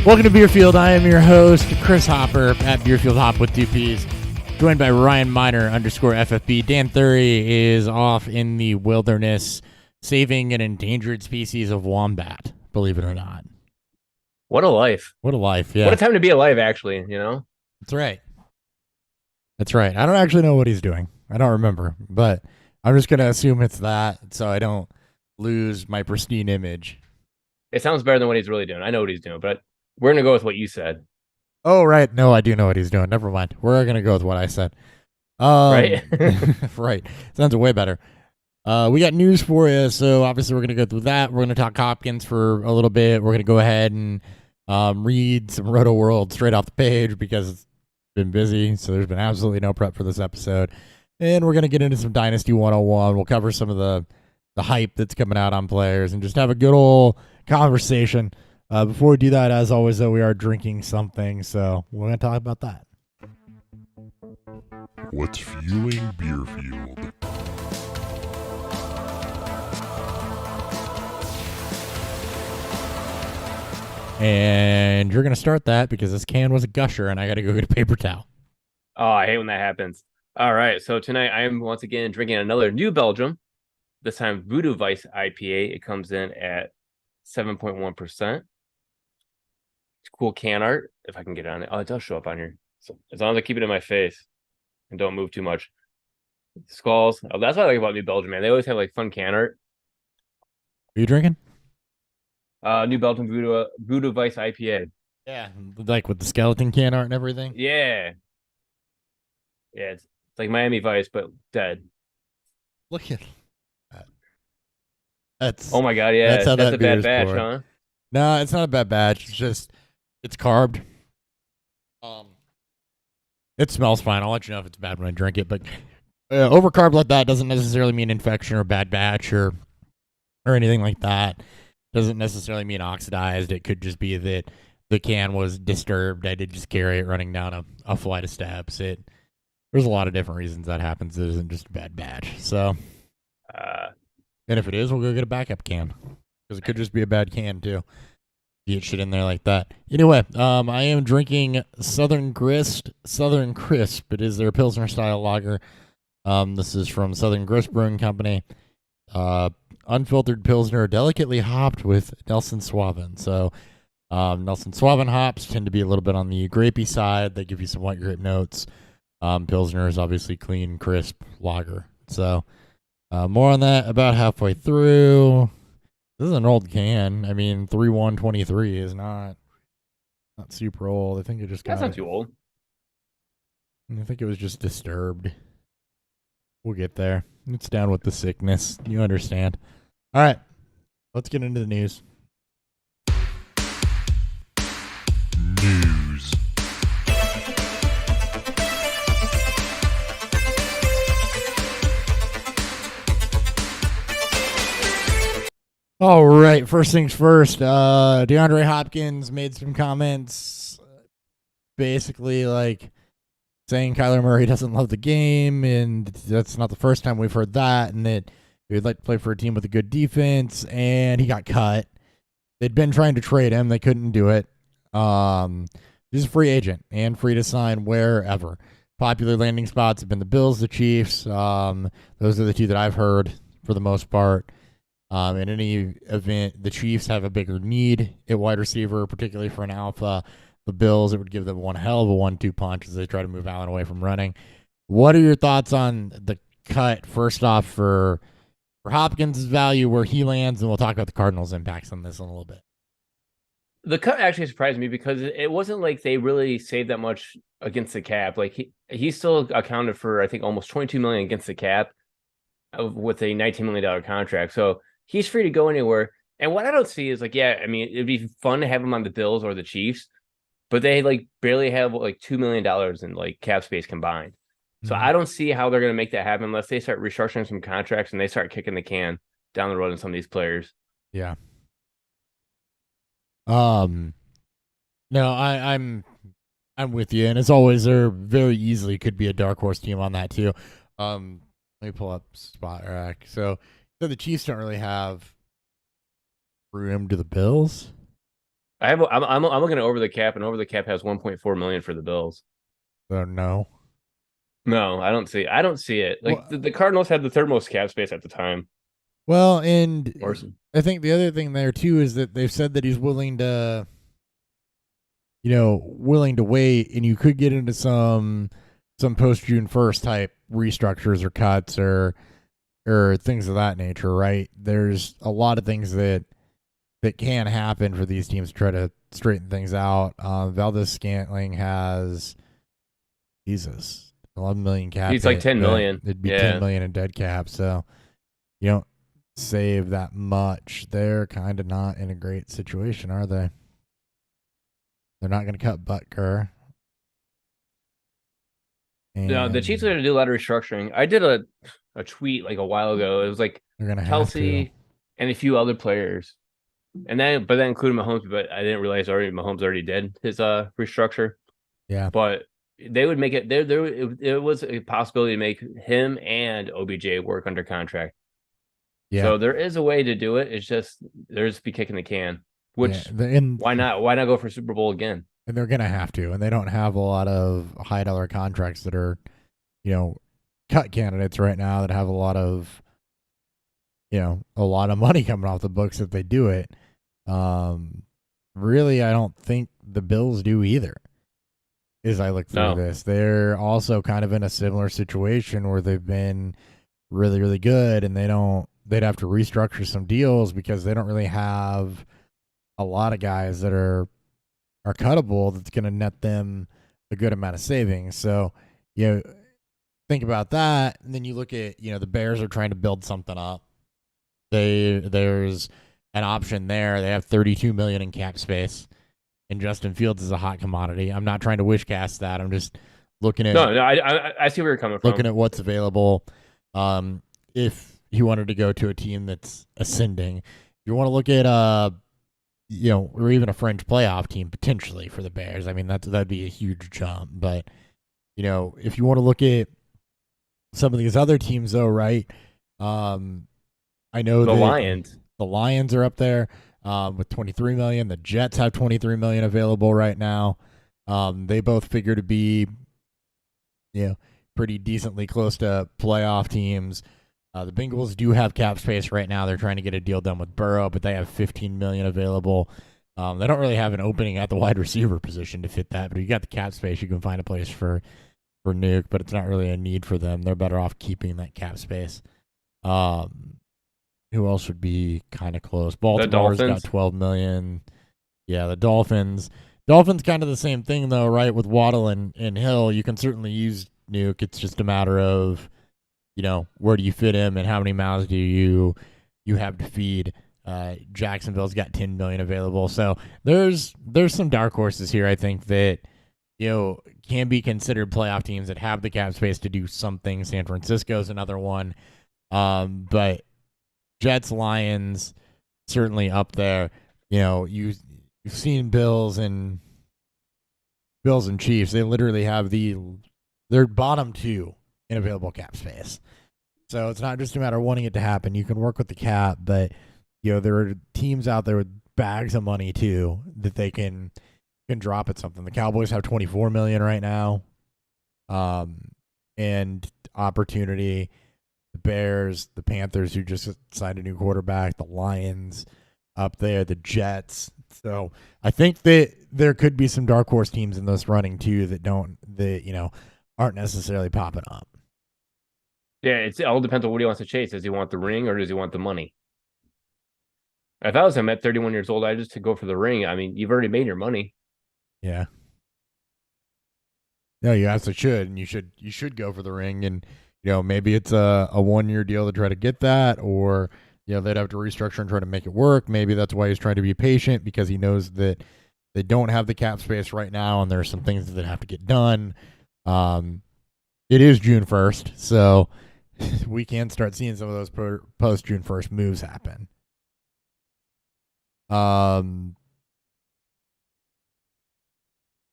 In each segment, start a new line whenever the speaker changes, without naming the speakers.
Welcome to Beerfield. I am your host, Chris Hopper, at Beerfield Hop with 2 Ps, joined by Ryan Miner _FFB. Dan Thury is off in the wilderness saving an endangered species of wombat, believe it or not.
What a life.
What a life, yeah.
What a time to be alive, actually, you know?
That's right. That's right. I don't actually know what he's doing. I don't remember, but I'm just going to assume it's that so I don't lose my pristine image.
It sounds better than what he's really doing. I know what he's doing, but we're going to go with what you said.
Oh, right. No, I do know what he's doing. Never mind. We're going to go with what I said.
Right?
Right. Sounds way better. We got news for you, so obviously we're going to go through that. We're going to talk Hopkins for a little bit. We're going to go ahead and read some Roto World straight off the page because it's been busy, so there's been absolutely no prep for this episode. And we're going to get into some Dynasty 101. We'll cover some of the hype that's coming out on players and just have a good old conversation. Before we do that, as always, though, we are drinking something, so we're going to talk about that.
What's fueling Beerfield?
And you're going to start that because this can was a gusher, and I got to go get a paper towel.
Oh, I hate when that happens. All right, so tonight I am once again drinking another New Belgium, this time Voodoo Vice IPA. It comes in at 7.1%. It's cool can art, if I can get it on it. Oh, it does show up on here. So as long as I keep it in my face and don't move too much. Skulls. Oh, that's what I like about New Belgium, man. They always have like fun can art.
Are you drinking?
New Belgium Voodoo Vice IPA.
Yeah, like with the skeleton can art and everything.
Yeah. Yeah, it's like Miami Vice, but dead.
Look at that. That's
Oh my god, yeah.
That's how
That's
that
a bad
beer's
batch,
poured.
huh?
No, it's not a bad batch. It's just it's carved. It smells fine. I'll let you know if it's bad when I drink it. But overcarb like that doesn't necessarily mean infection or bad batch or anything like that. Doesn't necessarily mean oxidized. It could just be that the can was disturbed. I did just carry it running down a flight of steps. There's a lot of different reasons that happens. It isn't just a bad batch. So, and if it is, we'll go get a backup can because it could just be a bad can too. Get shit in there like that. Anyway, I am drinking Southern Crisp. It is their Pilsner style lager. This is from Southern Crisp Brewing Company. Unfiltered Pilsner, delicately hopped with Nelson Sauvin. So, Nelson Sauvin hops tend to be a little bit on the grapey side. They give you some white grape notes. Pilsner is obviously clean, crisp lager. So, more on that about halfway through. This is an old can. I mean, 3/1/23 is not super old. I think it just
That's not too old.
I think it was just disturbed. We'll get there. It's down with the sickness. You understand. All right. Let's get into the news.
News.
All right. First things first. DeAndre Hopkins made some comments basically like saying Kyler Murray doesn't love the game, and that's not the first time we've heard that, and that he would like to play for a team with a good defense, and he got cut. They'd been trying to trade him. They couldn't do it. He's a free agent and free to sign wherever. Popular landing spots have been the Bills, the Chiefs. Those are the two that I've heard for the most part. In any event, the Chiefs have a bigger need at wide receiver, particularly for an alpha. The Bills, it would give them one hell of a 1-2 punch as they try to move Allen away from running. What are your thoughts on the cut, first off, for Hopkins' value, where he lands, and we'll talk about the Cardinals' impacts on this in a little bit.
The cut actually surprised me because it wasn't like they really saved that much against the cap. Like he still accounted for, I think, almost $22 million against the cap with a $19 million contract. So he's free to go anywhere. And what I don't see is like, yeah, I mean, it'd be fun to have him on the Bills or the Chiefs, but they like barely have like $2 million in like cap space combined. So I don't see how they're going to make that happen unless they start restructuring some contracts and they start kicking the can down the road in some of these players.
Yeah. No, I'm with you, and as always, there very easily could be a dark horse team on that too. Let me pull up Spot Rack. So the Chiefs don't really have room to the Bills.
I'm looking at over the cap, and over the cap has 1.4 million for the Bills.
So no.
No, I don't see it. Like
Well,
the Cardinals had the third most cap space at the time.
well, and
Orson.
I think the other thing there too is that they've said that he's willing to, willing to wait, and you could get into some post June 1st type restructures or cuts or things of that nature, right? There's a lot of things that can happen for these teams to try to straighten things out. Valdez Scantling has Jesus 11 million cap.
He's like 10 million.
It'd be
Yeah.
10 million in dead cap, so you don't save that much. They're kind of not in a great situation, are they? They're not going to cut Butker.
No, the Chiefs are going to do a lot of restructuring. I did a tweet like a while ago. It was like
They're going to
Kelsey and a few other players, and then including Mahomes. But I didn't realize Mahomes already did his restructure.
Yeah,
but they would make it. It was a possibility to make him and OBJ work under contract.
yeah.
So there is a way to do it. It's just there's be kicking the can. Which why not? Why not go for Super Bowl again?
And they're gonna have to, and they don't have a lot of high dollar contracts that are, cut candidates right now that have a lot of, money coming off the books if they do it. Really, I don't think the Bills do either. As I look through this, they're also kind of in a similar situation where they've been really, really good, and they'd have to restructure some deals because they don't really have a lot of guys that are cuttable that's going to net them a good amount of savings. So, think about that, and then you look at, the Bears are trying to build something up. There's an option there. They have $32 million in cap space, and Justin Fields is a hot commodity. I'm not trying to wish cast that. I'm just looking at
I see where you're coming from.
Looking at what's available. If you wanted to go to a team that's ascending, if you want to look at or even a fringe playoff team potentially for the Bears. I mean, that'd be a huge jump. But, if you want to look at some of these other teams, though, right? I know
the Lions.
The Lions are up there with $23 million. The Jets have $23 million available right now. They both figure to be, pretty decently close to playoff teams. The Bengals do have cap space right now. They're trying to get a deal done with Burrow, but they have $15 million available. They don't really have an opening at the wide receiver position to fit that, but if you got the cap space, you can find a place for Nuke, but it's not really a need for them. They're better off keeping that cap space. Who else would be kind of close? Baltimore's got $12 million. Yeah, the Dolphins. Dolphins kind of the same thing, though, right? With Waddle and Hill, you can certainly use Nuke. It's just a matter of, where do you fit him and how many mouths do you have to feed? Jacksonville's got $10 million available. So there's some dark horses here, I think, that, can be considered playoff teams that have the cap space to do something. San Francisco's another one. But Jets, Lions, certainly up there. You've seen Bills and Chiefs. They literally have their bottom two in available cap space. So it's not just a matter of wanting it to happen. You can work with the cap, but there are teams out there with bags of money too that they can drop at something. The Cowboys have $24 million right now, and opportunity. The Bears, the Panthers, who just signed a new quarterback, the Lions up there, the Jets. So I think that there could be some dark horse teams in this running too that aren't necessarily popping up.
Yeah, it all depends on what he wants to chase. Does he want the ring or does he want the money? If I was him at 31 years old, I'd just to go for the ring. I mean, you've already made your money.
Yeah. No, you absolutely should, and you should go for the ring, and maybe it's a 1-year deal to try to get that, or they'd have to restructure and try to make it work. Maybe that's why he's trying to be patient, because he knows that they don't have the cap space right now, and there are some things that have to get done. It is June 1st, so we can start seeing some of those post June 1st moves happen.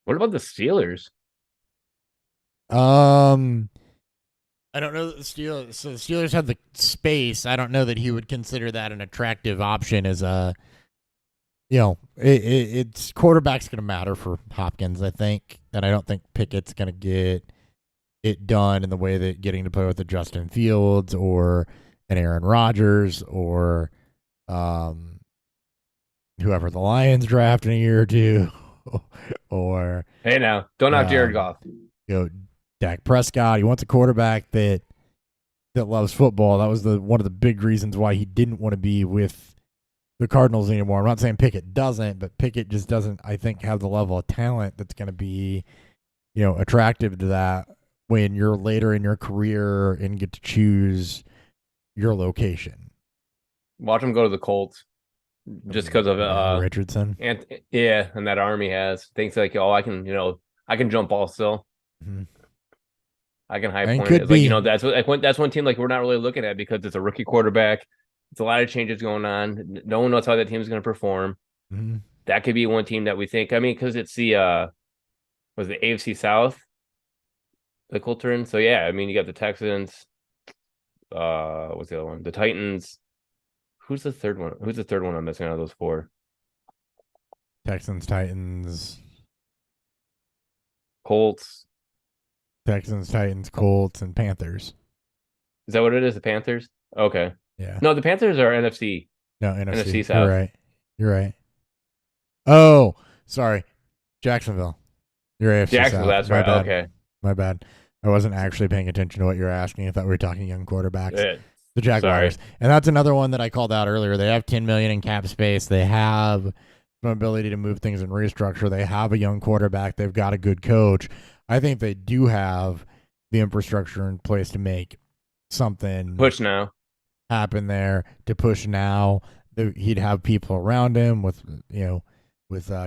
What about the Steelers?
I don't know that the Steelers. So the Steelers have the space. I don't know that he would consider that an attractive option as a it's quarterback's going to matter for Hopkins, I think, and I don't think Pickett's going to get it done in the way that getting to play with a Justin Fields or an Aaron Rodgers or whoever the Lions draft in a year or two, or
Hey, now don't knock Jared Goff.
Dak Prescott. He wants a quarterback that loves football. That was one of the big reasons why he didn't want to be with the Cardinals anymore. I'm not saying Pickett doesn't, but Pickett just doesn't, I think, have the level of talent that's going to be, attractive to that when you're later in your career and get to choose your location.
Watch him go to the Colts just because of
Richardson.
And that arm he has. Thinks like, I can jump ball still.
Mm-hmm.
I can high
And
point.
could
It's
be.
that's one team like we're not really looking at because it's a rookie quarterback. It's a lot of changes going on. No one knows how that team's going to perform.
Mm-hmm.
That could be one team that we think. I mean, because it's the AFC South, the Colts are in. So yeah, I mean, you got the Texans. What's the other one? The Titans. Who's the third one? Who's the third one I'm missing out of those four?
Texans, Titans,
Colts.
Texans, Titans, Colts, and Panthers.
Is that what it is? The Panthers? Okay.
Yeah.
No, the Panthers are NFC.
No, NFC.
NFC South.
You're right. Oh, sorry. Jacksonville. You're AFC
Jacksonville,
South.
that's right.
Bad.
Okay.
My bad. I wasn't actually paying attention to what you were asking. I thought we were talking young quarterbacks. The Jaguars.
Sorry.
And that's another one that I called out earlier. They have $10 million in cap space. They have some ability to move things and restructure. They have a young quarterback. They've got a good coach. I think they do have the infrastructure in place to make something
push now
happen there, to push now. He'd have people around him with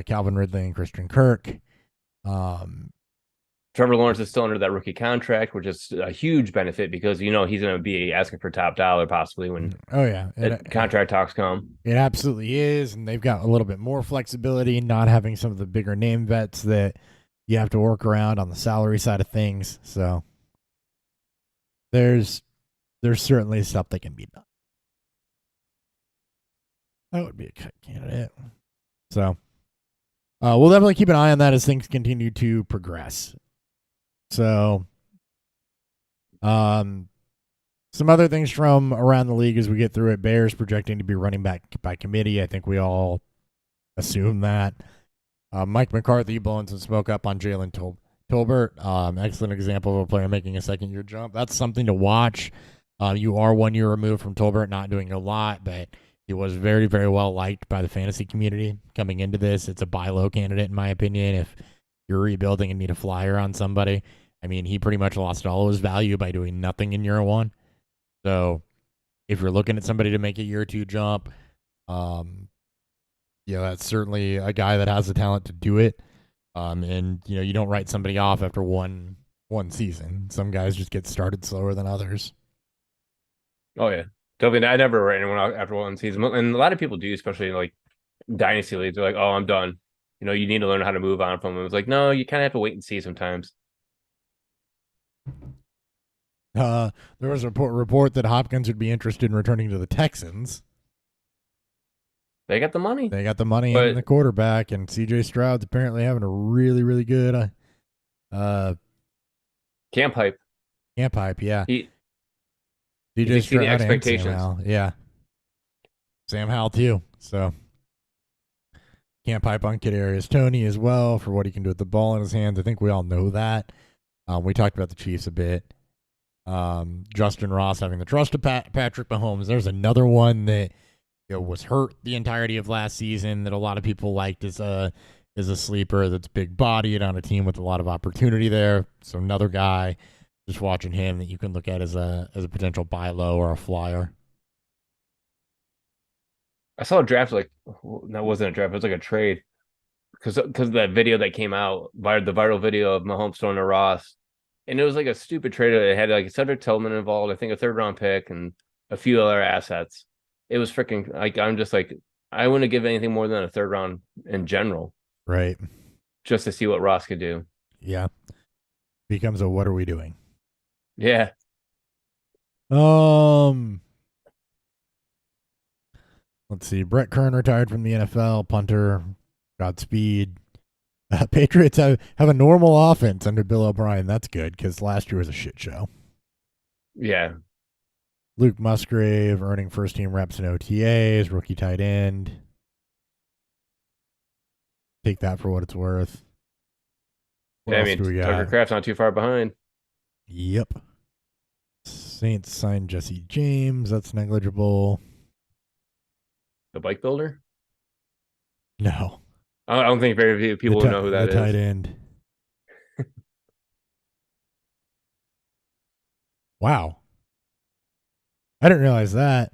Calvin Ridley and Christian Kirk.
Trevor Lawrence is still under that rookie contract, which is a huge benefit because he's going to be asking for top dollar possibly when contract talks come.
It absolutely is, and they've got a little bit more flexibility, not having some of the bigger name vets that you have to work around on the salary side of things. So there's certainly stuff that can be done. That would be a cut candidate. So we'll definitely keep an eye on that as things continue to progress. So some other things from around the league as we get through it. Bears projecting to be running back by committee. I think we all assume that. Mike McCarthy blowing some smoke up on Jalen Tolbert. Excellent example of a player making a second-year jump. That's something to watch. You are 1 year removed from Tolbert not doing a lot, but he was very, very well liked by the fantasy community coming into this. It's a buy low candidate, in my opinion, if you're rebuilding and need a flyer on somebody. I mean, he pretty much lost all of his value by doing nothing in year one. So if you're looking at somebody to make a year 2 jump, that's certainly a guy that has the talent to do it. And you don't write somebody off after one season. Some guys just get started slower than others.
Oh yeah, definitely. I never write anyone off after one season, and a lot of people do, especially in like dynasty leagues. They're like, "Oh, I'm done." You need to learn how to move on from them. It's like, no, you kind of have to wait and see sometimes.
There was a report that Hopkins would be interested in returning to the Texans.
They got the money.
They got the money and the quarterback, and C.J. Stroud's apparently having a really, really good
camp hype.
Camp hype, yeah.
C.J. Stroud expectations.
Sam Howell, yeah. Sam Howell too. So camp hype on Kadarius Toney as well for what he can do with the ball in his hands. I think we all know that. We talked about the Chiefs a bit. Justin Ross having the trust of Patrick Mahomes. There's another one that was hurt the entirety of last season that a lot of people liked as a sleeper that's big bodied on a team with a lot of opportunity there. So another guy, just watching him, that you can look at as a potential buy low or a flyer.
I saw a draft, that wasn't a draft, it was like a trade. Because that video that came out, the viral video of Mahomes throwing to Ross. And it was like a stupid trade. It had like Cedric Tillman involved, I think a 3rd round pick and a few other assets. It was freaking like, I'm just like, I wouldn't give anything more than a 3rd round in general.
Right.
Just to see what Ross could do.
Yeah. Becomes a what are we doing?
Yeah.
Let's see. Brett Kern retired from the NFL. Punter. Godspeed. Patriots have a normal offense under Bill O'Brien. That's good because last year was a shit show.
Yeah.
Luke Musgrave earning first team reps in OTAs. Rookie tight end. Take that for what it's worth. What
Yeah, I
else do we
mean,
got?
Tucker Kraft's not too far behind.
Yep. Saints signed Jesse James. That's negligible.
The bike builder?
No.
I don't think very few people know who that
the
is.
tight end. Wow. I didn't realize that.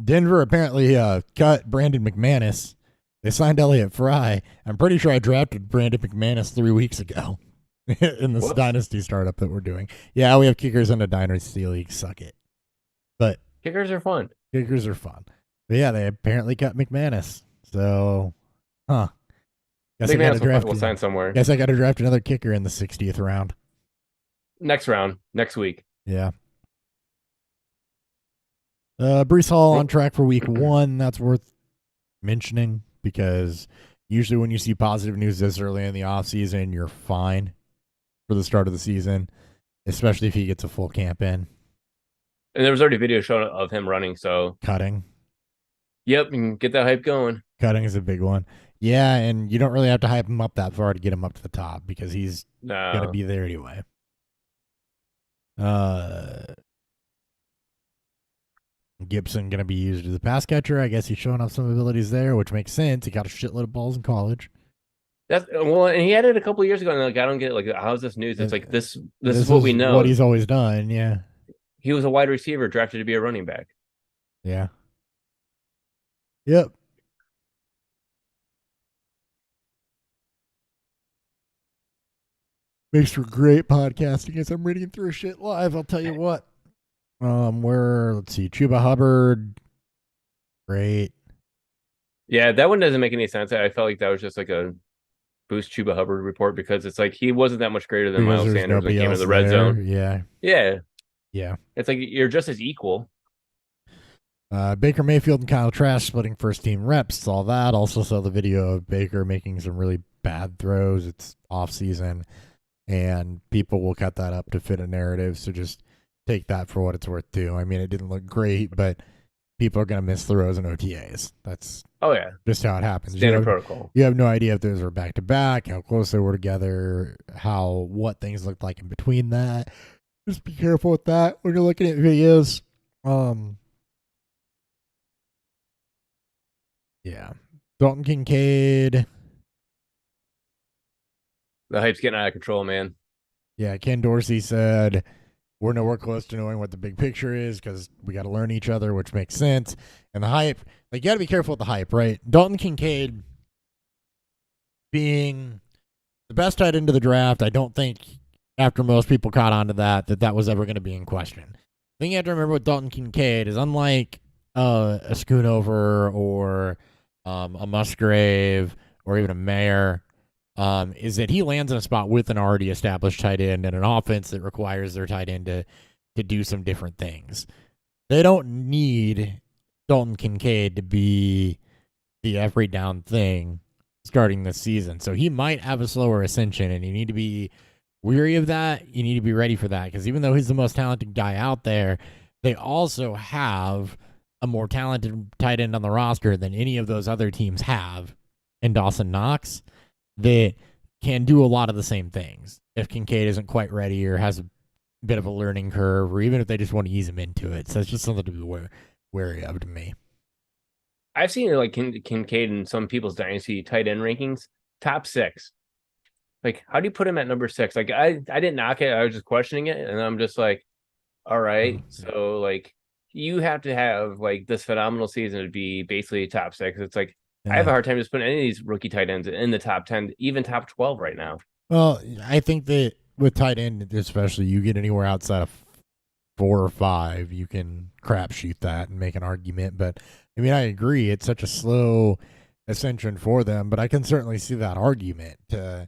Denver apparently cut Brandon McManus. They signed Elliott Fry. I'm pretty sure I drafted Brandon McManus 3 weeks ago in this
Whoops.
Dynasty startup that we're doing. Yeah, we have kickers in a Dynasty league. Suck it. But
Kickers are fun.
kickers are fun. But yeah, they apparently cut McManus. So, Guess I got to draft.
We'll sign somewhere.
Guess I got to draft another kicker in the 60th round.
Next round, next week.
Yeah. Brees Hall on track for week 1. That's worth mentioning because usually when you see positive news this early in the offseason, you're fine for the start of the season, especially if he gets a full camp in.
And there was already video shown of him running, so
Cutting.
Yep, you can get that hype going.
Cutting is a big one. Yeah, and you don't really have to hype him up that far to get him up to the top because he's going to be there anyway. Gibson going to be used as a pass catcher. I guess he's showing off some abilities there, which makes sense. He got a shitload of balls in college.
That's and he had it a couple of years ago, and like I don't get it. Like, how's this news? It's like this is what we know.
What he's always done. Yeah.
He was a wide receiver drafted to be a running back.
Yeah. Yep. Makes for great podcasting as I'm reading through shit live. I'll tell you what. Let's see, Chuba Hubbard. Great.
Yeah, that one doesn't make any sense. I felt like that was just like a boost Chuba Hubbard report because it's like he wasn't that much greater than Miles Sanders when it came to the red zone.
Yeah.
Yeah.
Yeah.
It's like you're just as equal.
Baker Mayfield and Kyle Trask splitting first team reps. Saw that. Also saw the video of Baker making some really bad throws. It's off season, and people will cut that up to fit a narrative. So just take that for what it's worth too. I mean, it didn't look great, but people are going to miss throws in OTAs. That's just how it happens.
Standard protocol.
You have no idea if those were back to back, how close they were together, what things looked like in between that. Just be careful with that when you're looking at videos. Yeah. Dalton Kincaid.
The hype's getting out of control, man.
Yeah, Ken Dorsey said, we're nowhere close to knowing what the big picture is because we got to learn each other, which makes sense. And the hype, like, you got to be careful with the hype, right? Dalton Kincaid being the best tight end of the draft, I don't think after most people caught on to that was ever going to be in question. The thing you have to remember with Dalton Kincaid is unlike a Schoonover or a Musgrave or even a Mayer, is that he lands in a spot with an already established tight end and an offense that requires their tight end to do some different things. They don't need Dalton Kincaid to be the every down thing starting this season. So he might have a slower ascension, and you need to be weary of that. You need to be ready for that because even though he's the most talented guy out there, they also have a more talented tight end on the roster than any of those other teams have in Dawson Knox that can do a lot of the same things. If Kincaid isn't quite ready or has a bit of a learning curve, or even if they just want to ease him into it. So it's just something to be wary of to me.
I've seen like Kincaid in some people's dynasty tight end rankings, top 6. Like, how do you put him at number 6? Like, I didn't knock it. I was just questioning it. And I'm just like, all right. So, like, you have to have, like, this phenomenal season to be basically top 6. It's like, I have a hard time just putting any of these rookie tight ends in the top 10, even top 12 right now.
Well, I think that with tight end, especially, you get anywhere outside of 4 or 5, you can crapshoot that and make an argument. But, I mean, I agree. It's such a slow ascension for them, but I can certainly see that argument to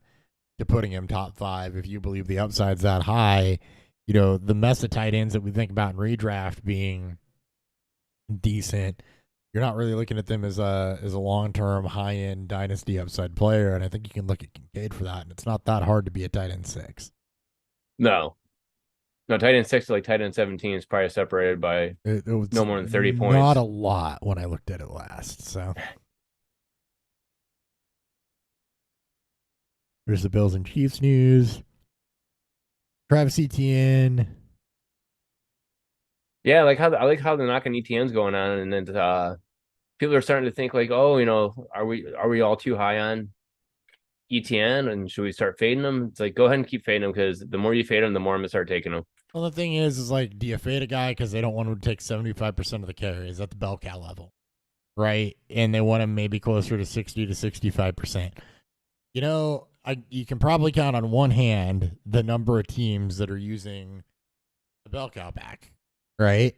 putting him top 5 if you believe the upside's that high. You know, the mess of tight ends that we think about in redraft being decent, you're not really looking at them as a long-term high-end dynasty upside player, and I think you can look at Kincaid for that, and it's not that hard to be a tight end 6.
No, tight end 6 to like tight end 17 is probably separated by
It was
no more than 30 points.
Not a lot when I looked at it last. So here's the Bills and Chiefs news. Travis Etienne.
Yeah, I like how the knock on ETN's going on, and then people are starting to think like, oh, are we all too high on ETN, and should we start fading them? It's like, go ahead and keep fading them, because the more you fade them, the more I'm gonna start taking them.
Well, the thing is like, do you fade a guy because they don't want him to take 75% of the carries at the bell cow level, right? And they want him maybe closer to 60 to 65%. You can probably count on one hand the number of teams that are using the bell cow back, right?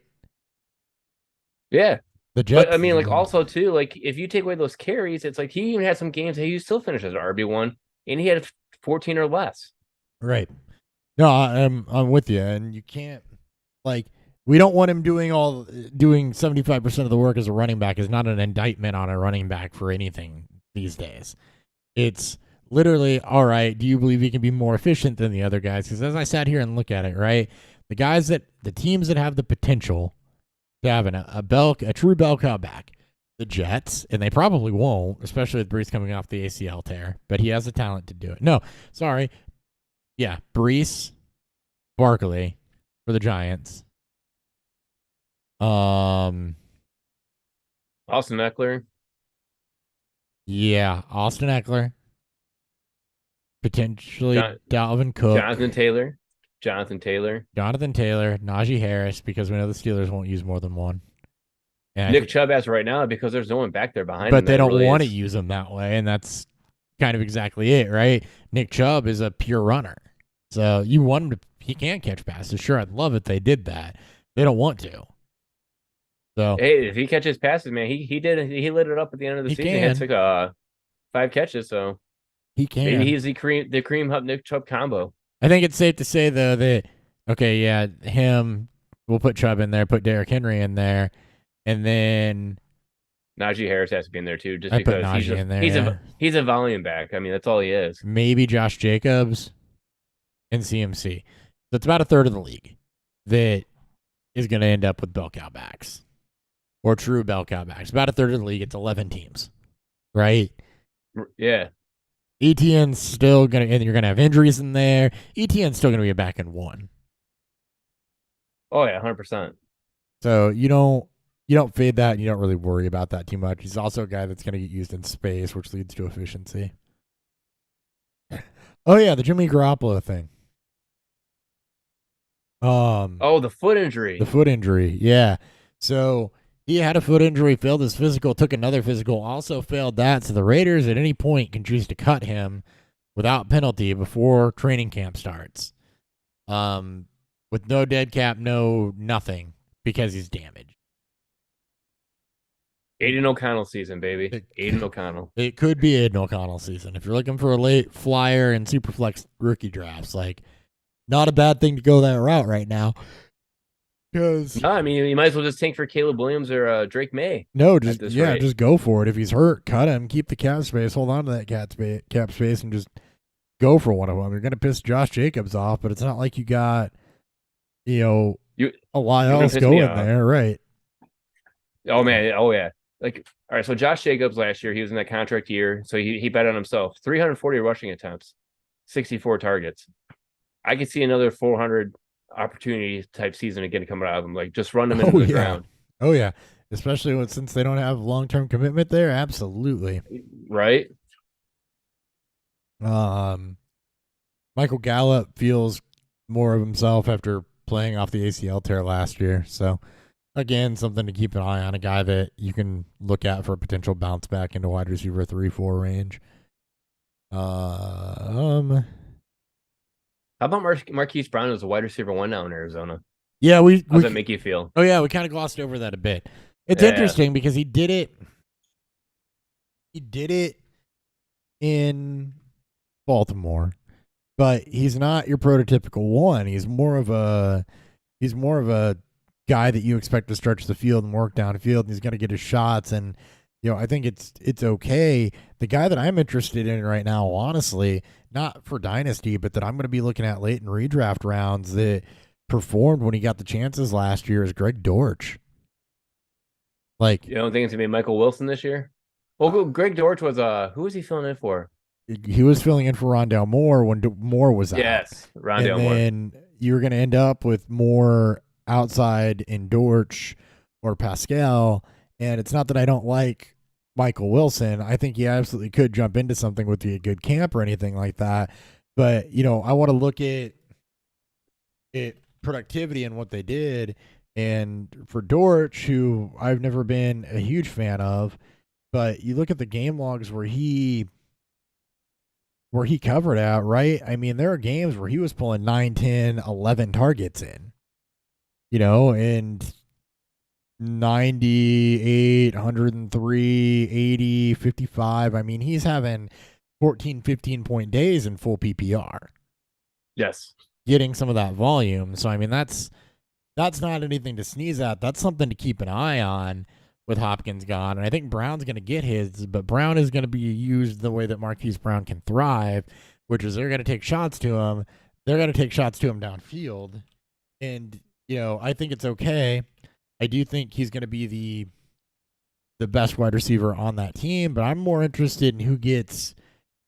Yeah.
The Jets.
But I mean, like, also too, like, if you take away those carries, it's like he even had some games that he still finished as RB1, and he had 14 or less.
Right. No, I'm with you, and you can't, like, we don't want him doing 75% of the work as a running back. Is not an indictment on a running back for anything these days. It's literally, all right, do you believe he can be more efficient than the other guys? Because as I sat here and look at it, right, the teams that have the potential to have a true bell cow back, the Jets, and they probably won't, especially with Brees coming off the ACL tear, but he has the talent to do it. No, sorry. Yeah, Brees, Barkley for the Giants.
Austin Eckler.
Yeah, Austin Eckler. Potentially Dalvin Cook.
Jonathan Taylor.
Najee Harris, because we know the Steelers won't use more than one. And
Nick Chubb as right now, because there's no one back there behind him.
But they don't want to use him that way, and that's kind of exactly it, right? Nick Chubb is a pure runner. So you want him to, he can catch passes. Sure, I'd love it if they did that. They don't want to. So
hey, if he catches passes, man, he lit it up at the end of the season. He took 5 catches, so
he can.
Maybe he's the cream hub Nick Chubb combo.
I think it's safe to say though that him. We'll put Chubb in there, put Derrick Henry in there, and then
Najee Harris has to be in there too, just because he's a volume back. I mean, that's all he is.
Maybe Josh Jacobs and CMC. So it's about a third of the league that is going to end up with bell cow backs or true bell cow backs. About a third of the league. It's 11 teams, right?
Yeah.
ETN's still going to, and you're going to have injuries in there. ETN's still going to be a back in 1.
Oh yeah, 100%.
So you don't fade that, and you don't really worry about that too much. He's also a guy that's going to get used in space, which leads to efficiency. Oh yeah, the Jimmy Garoppolo thing.
The foot injury.
The foot injury, yeah. So he had a foot injury, failed his physical, took another physical, also failed that. So the Raiders at any point can choose to cut him without penalty before training camp starts. With no dead cap, no nothing, because he's damaged.
Aiden O'Connell season, baby. Aiden O'Connell.
It could be Aiden O'Connell season. If you're looking for a late flyer and Superflex rookie drafts, like, not a bad thing to go that route right now. Because
no, I mean, you might as well just tank for Caleb Williams or Drake May.
No, just go for it. If he's hurt, cut him, keep the cap space, hold on to that cap space, and just go for one of them. You're going to piss Josh Jacobs off, but it's not like you got, a lot else going there, right?
Oh, man. Oh, yeah. Like, all right, so Josh Jacobs last year, he was in that contract year, so he bet on himself. 340 rushing attempts, 64 targets. I could see another 400 opportunity type season again coming out of him. Like, just run them into the ground.
Oh, yeah. Especially since they don't have long-term commitment there. Absolutely.
Right?
Michael Gallup feels more of himself after playing off the ACL tear last year. So, again, something to keep an eye on. A guy that you can look at for a potential bounce back into wide receiver 3-4 range.
How about Marquise Brown as a wide receiver 1 now in Arizona?
Yeah,
how does that make you feel?
Oh yeah, we kind of glossed over that a bit. It's interesting because he did it. He did it in Baltimore, but he's not your prototypical one. He's more of a guy that you expect to stretch the field and work downfield, and he's going to get his shots. And I think it's okay. The guy that I'm interested in right now, honestly, not for Dynasty, but that I'm going to be looking at late in redraft rounds that performed when he got the chances last year is Greg Dortch. Like,
You don't think it's gonna be Michael Wilson this year? Well, Greg Dortch was who was he filling in for?
he was filling in for Rondale Moore when Moore was out.
Yes,
And
Rondale Moore.
then you're going to end up with Moore outside in Dortch or Pascal. And it's not that I don't like Michael Wilson. I think he absolutely could jump into something with a good camp or anything like that. But, I want to look at productivity and what they did. And for Dortch, who I've never been a huge fan of, but you look at the game logs where he covered out, right? I mean, there are games where he was pulling 9, 10, 11 targets in, and 98, 103, 80, 55. I mean, he's having 14, 15-point days in full PPR.
Yes.
Getting some of that volume. So, I mean, that's not anything to sneeze at. That's something to keep an eye on with Hopkins gone. And I think Brown's going to get his, but Brown is going to be used the way that Marquise Brown can thrive, which is they're going to take shots to him. They're going to take shots to him downfield. And, I think it's okay. I do think he's going to be the best wide receiver on that team, but I'm more interested in who gets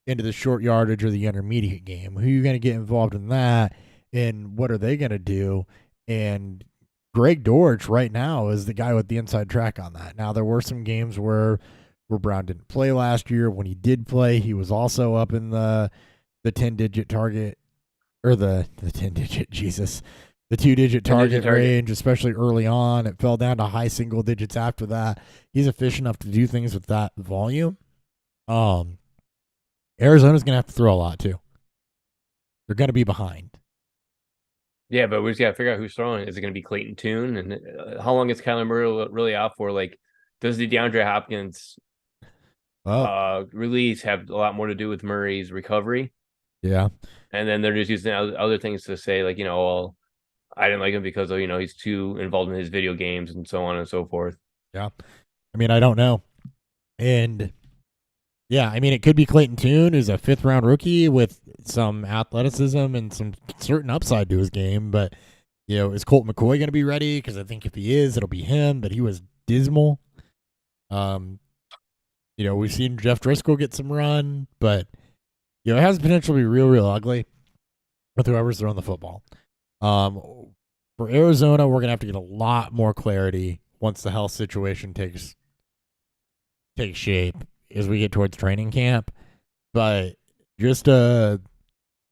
into the short yardage or the intermediate game. Who are you going to get involved in that, and what are they going to do? And Greg Dortch right now is the guy with the inside track on that. Now, there were some games where Brown didn't play last year. When he did play, he was also up in the 10-digit target, or the 10-digit, Jesus, the 2-digit target range, especially early on. It fell down to high single digits after that. He's efficient enough to do things with that volume. Arizona's going to have to throw a lot, too. They're going to be behind.
Yeah, but we just got to figure out who's throwing. Is it going to be Clayton Tune? And how long is Kyler Murray really out for? Like, does the DeAndre Hopkins release have a lot more to do with Murray's recovery?
Yeah.
And then they're just using other things to say, like, well, I didn't like him because of, he's too involved in his video games and so on and so forth.
Yeah. I mean, I don't know. And yeah, I mean, it could be Clayton Tune, who's a 5th-round rookie with some athleticism and some certain upside to his game. But, is Colt McCoy going to be ready? Because I think if he is, it'll be him. But he was dismal. We've seen Jeff Driscoll get some run. But, it has the potential to be real, real ugly with whoever's throwing the football. For Arizona, we're going to have to get a lot more clarity once the health situation takes shape as we get towards training camp. But just a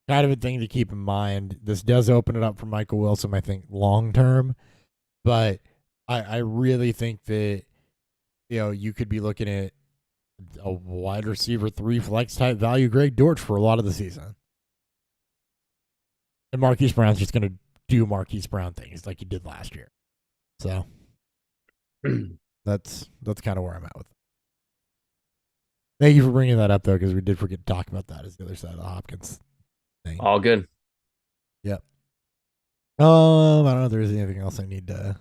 kind of a thing to keep in mind. This does open it up for Michael Wilson, I think, long term. But I really think that, you could be looking at a wide receiver 3 flex type value Greg Dortch for a lot of the season. And Marquise Brown's just going to do Marquise Brown things like he did last year. So that's kind of where I'm at with it. Thank you for bringing that up, though, because we did forget to talk about that as the other side of the Hopkins thing.
All good.
Yep. I don't know if there's anything else I need to.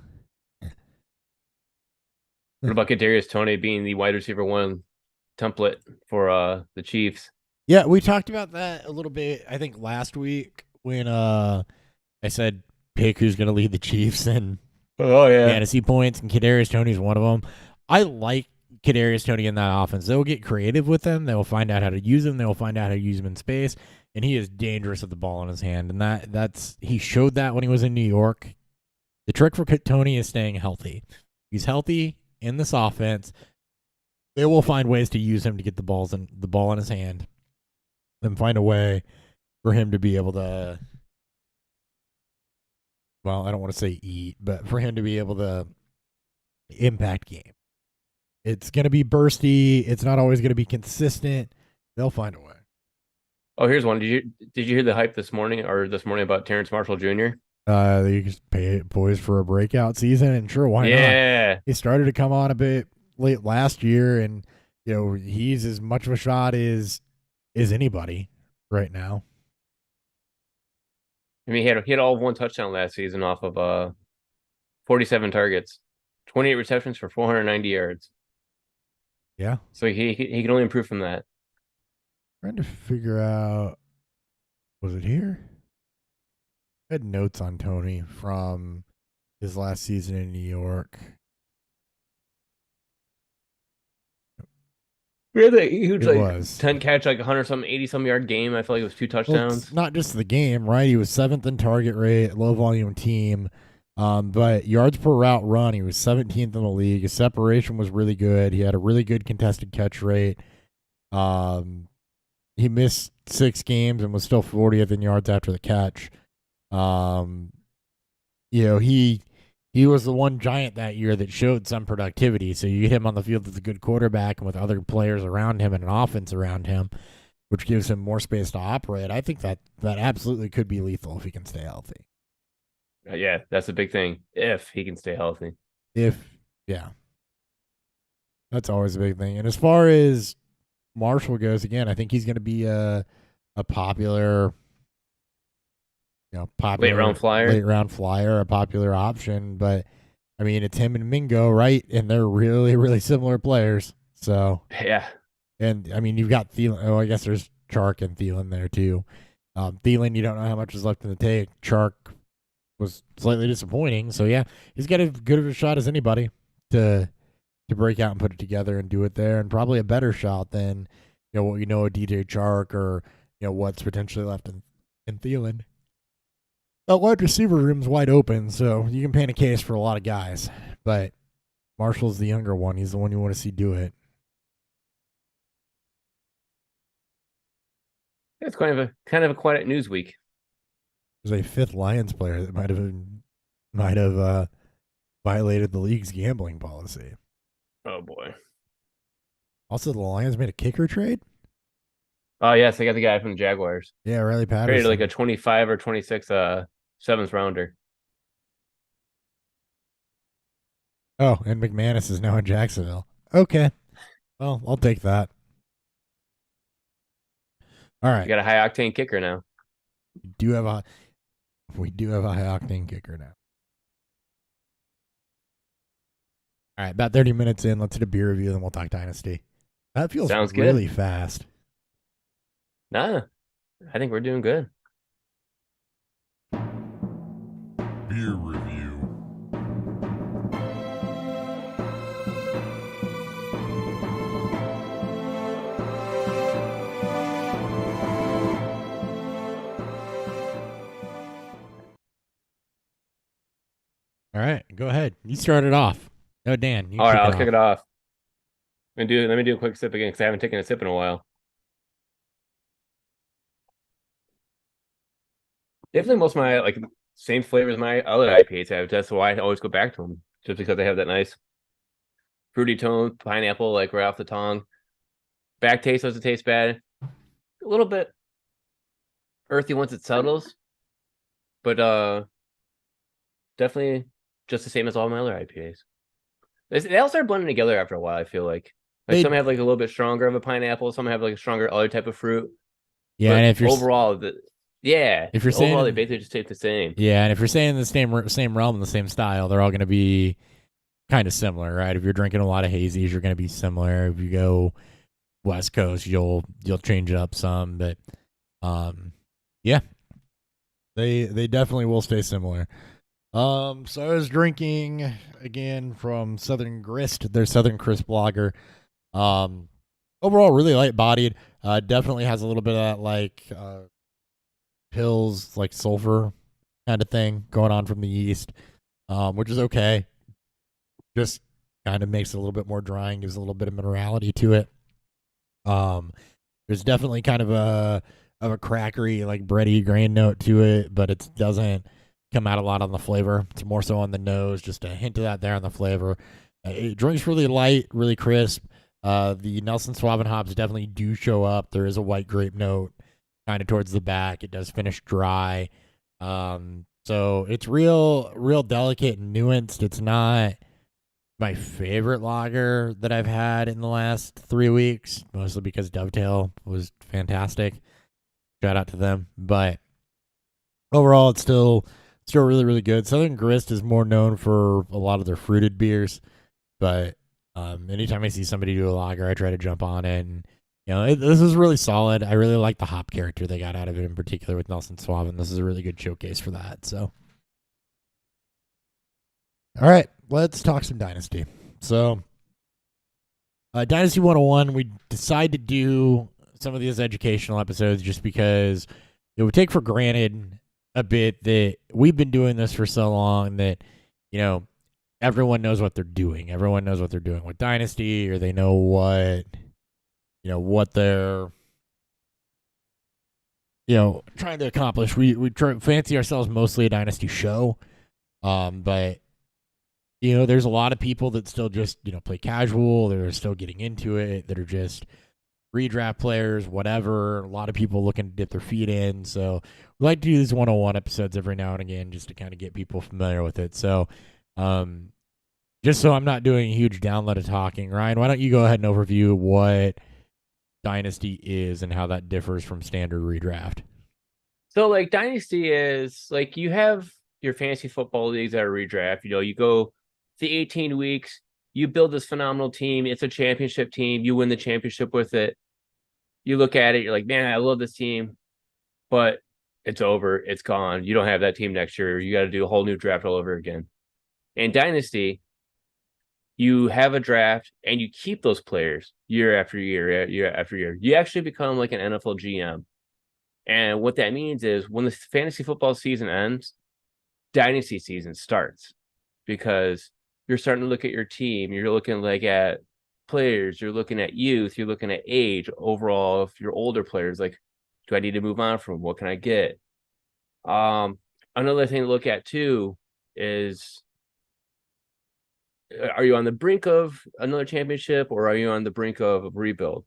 What about Kadarius Toney being the wide receiver 1 template for the Chiefs?
Yeah, we talked about that a little bit, I think, last week when I said pick who's going to lead the Chiefs and fantasy points, and Kadarius Toney's one of them. I like Kadarius Toney in that offense. They'll get creative with him. They will find out how to use him. They will find out how to use him in space. And he is dangerous with the ball in his hand. And that's he showed that when he was in New York. The trick for Toney is staying healthy. He's healthy in this offense. They will find ways to use him to get the ball in his hand and find a way for him to be able to, well, I don't want to say eat, but for him to be able to impact game. It's going to be bursty. It's not always going to be consistent. They'll find a way.
Oh, here's one. Did you hear the hype this morning about Terrence Marshall Jr.?
They just pay boys for a breakout season, and sure, why not?
Yeah.
He started to come on a bit late last year, and he's as much of a shot as anybody right now.
I mean, he had all 1 touchdown last season off of 47 targets, 28 receptions for 490 yards.
Yeah.
So he can only improve from that.
Trying to figure out, was it here? I had notes on Tony from his last season in New York.
We had that huge
It was
10 catch, 100-something, 80-some yard game. I feel like it was 2
Well,
touchdowns.
it's not just the game, right? He was 7th in target rate, low volume team. But yards per route run, he was 17th in the league. His separation was really good. He had a really good contested catch rate. He missed 6 games and was still 40th in yards after the catch. He was the one giant that year that showed some productivity. So you get him on the field with a good quarterback and with other players around him and an offense around him, which gives him more space to operate. I think that absolutely could be lethal if he can stay healthy.
Yeah, that's a big thing. If he can stay healthy.
Yeah. That's always a big thing. And as far as Marshall goes, again, I think he's going to be a popular
late round flyer,
a popular option. But I mean, it's him and Mingo, right? And they're really, really similar players. So
yeah.
And I mean, you've got Thielen. Oh, I guess there's Chark and Thielen there too. Thielen, you don't know how much is left in the tank. Chark was slightly disappointing. So yeah, he's got as good of a shot as anybody to break out and put it together and do it there, and probably a better shot than what a DJ Chark or what's potentially left in Thielen. The wide receiver room's wide open, so you can paint a case for a lot of guys. But Marshall's the younger one. He's the one you want to see do it.
It's kind of a quiet news week.
There's a 5th Lions player that might have violated the league's gambling policy.
Oh boy!
Also, the Lions made a kicker trade.
Oh yes, they got the guy from the Jaguars.
Yeah, Riley Patterson.
Traded like a 25 or 26 7th rounder.
Oh, and McManus is now in Jacksonville. Okay, well, I'll take that. All right,
You got a high octane kicker now.
we do have a high octane kicker now. All right, about 30 minutes in, let's hit a beer review, then we'll talk Dynasty. That feels
Sounds
really
good.
fast.
Nah, I think we're doing good.
Beer review.
All right, go ahead. You start it off. No, Dan.
All right, I'll kick it off. Let me do a quick sip again because I haven't taken a sip in a while. Definitely most of my same flavor as my other IPAs have. That's why I always go back to them, just because they have that nice fruity tone, pineapple right off the tongue. Back taste doesn't taste bad. A little bit earthy once it settles, but definitely just the same as all my other IPAs. They all start blending together after a while. I feel like some have a little bit stronger of a pineapple, some have a stronger other type of fruit.
Yeah,
but
and if you're
overall, if you're saying overall, they basically just taste the same.
Yeah, and if you're saying in the same realm and the same style, they're all going to be kind of similar, right? If you're drinking a lot of hazies, you're going to be similar. If you go West Coast, you'll change it up some, but yeah, they definitely will stay similar. So I was drinking again from Southern Grist, their Southern Crisp lager. Overall, really light bodied. Definitely has a little bit of that pills, like sulfur kind of thing going on from the yeast, which is okay. Just kind of makes it a little bit more drying, gives a little bit of minerality to it. There's definitely kind of a crackery, bready grain note to it, but it doesn't come out a lot on the flavor. It's more so on the nose, just a hint of that there on the flavor. It drinks really light, really crisp. The Nelson Sauvin hops definitely do show up. There is a white grape note kind of towards the back. It does finish dry. So it's real delicate and nuanced. It's not my favorite lager that I've had in the last 3 weeks, mostly because Dovetail was fantastic. Shout out to them. But overall, it's still Still really, really good. Southern Grist is more known for a lot of their fruited beers, but anytime I see somebody do a lager, I try to jump on it. And, this is really solid. I really like the hop character they got out of it, in particular with Nelson Suave, and this is a really good showcase for that. So, all right, let's talk some Dynasty. So, Dynasty 101, we decided to do some of these educational episodes just because it would take for granted a bit that we've been doing this for so long that, everyone knows what they're doing. Everyone knows what they're doing with Dynasty, or they know what they're, trying to accomplish. We fancy ourselves mostly a Dynasty show, but there's a lot of people that still just, play casual. They're still getting into it. That are just redraft players, whatever. A lot of people looking to dip their feet in. So we like to do these 101 episodes every now and again just to kind of get people familiar with it. So just so I'm not doing a huge download of talking, Ryan, why don't you go ahead and overview what Dynasty is and how that differs from standard redraft?
So like Dynasty is like you have your fantasy football leagues that are redraft. You go the 18 weeks, you build this phenomenal team. It's a championship team. You win the championship with it. You look at it, you're like, man, I love this team, but it's over. It's gone. You don't have that team next year. You got to do a whole new draft all over again. In Dynasty, you have a draft and you keep those players year after year, year after year. You actually become like an NFL GM. And what that means is when the fantasy football season ends, Dynasty season starts, because you're starting to look at your team. You're looking like at players. You're looking at youth. You're looking at age overall. If you're older players, like, do I need to move on from? What can I get? Another thing to look at too is, are you on the brink of another championship, or are you on the brink of a rebuild?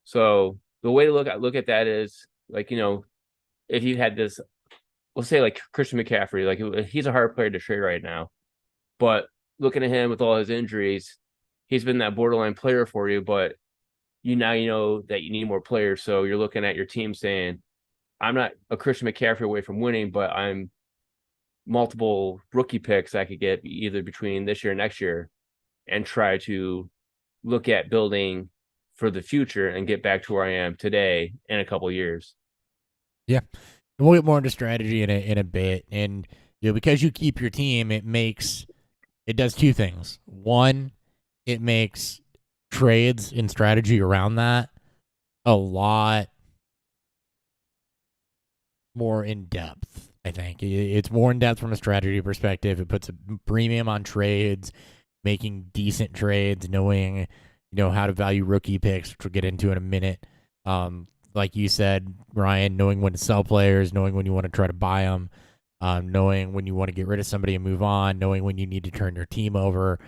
So the way to look at that is like, if you had this, we'll say like Christian McCaffrey, like he's a hard player to trade right now, but looking at him with all his injuries, he's been that borderline player for you, but you know that you need more players. So you're looking at your team saying, I'm not a Christian McCaffrey away from winning, but I'm multiple rookie picks I could get either between this year and next year, and try to look at building for the future and get back to where I am today in a couple of years.
Yeah. And we'll get more into strategy in a bit. And because you keep your team, it does two things. One, it makes trades and strategy around that a lot more in depth. I think it's more in depth from a strategy perspective. It puts a premium on trades, making decent trades, knowing how to value rookie picks, which we'll get into in a minute. Like you said, Ryan, knowing when to sell players, knowing when you want to try to buy them, knowing when you want to get rid of somebody and move on, knowing when you need to turn your team over,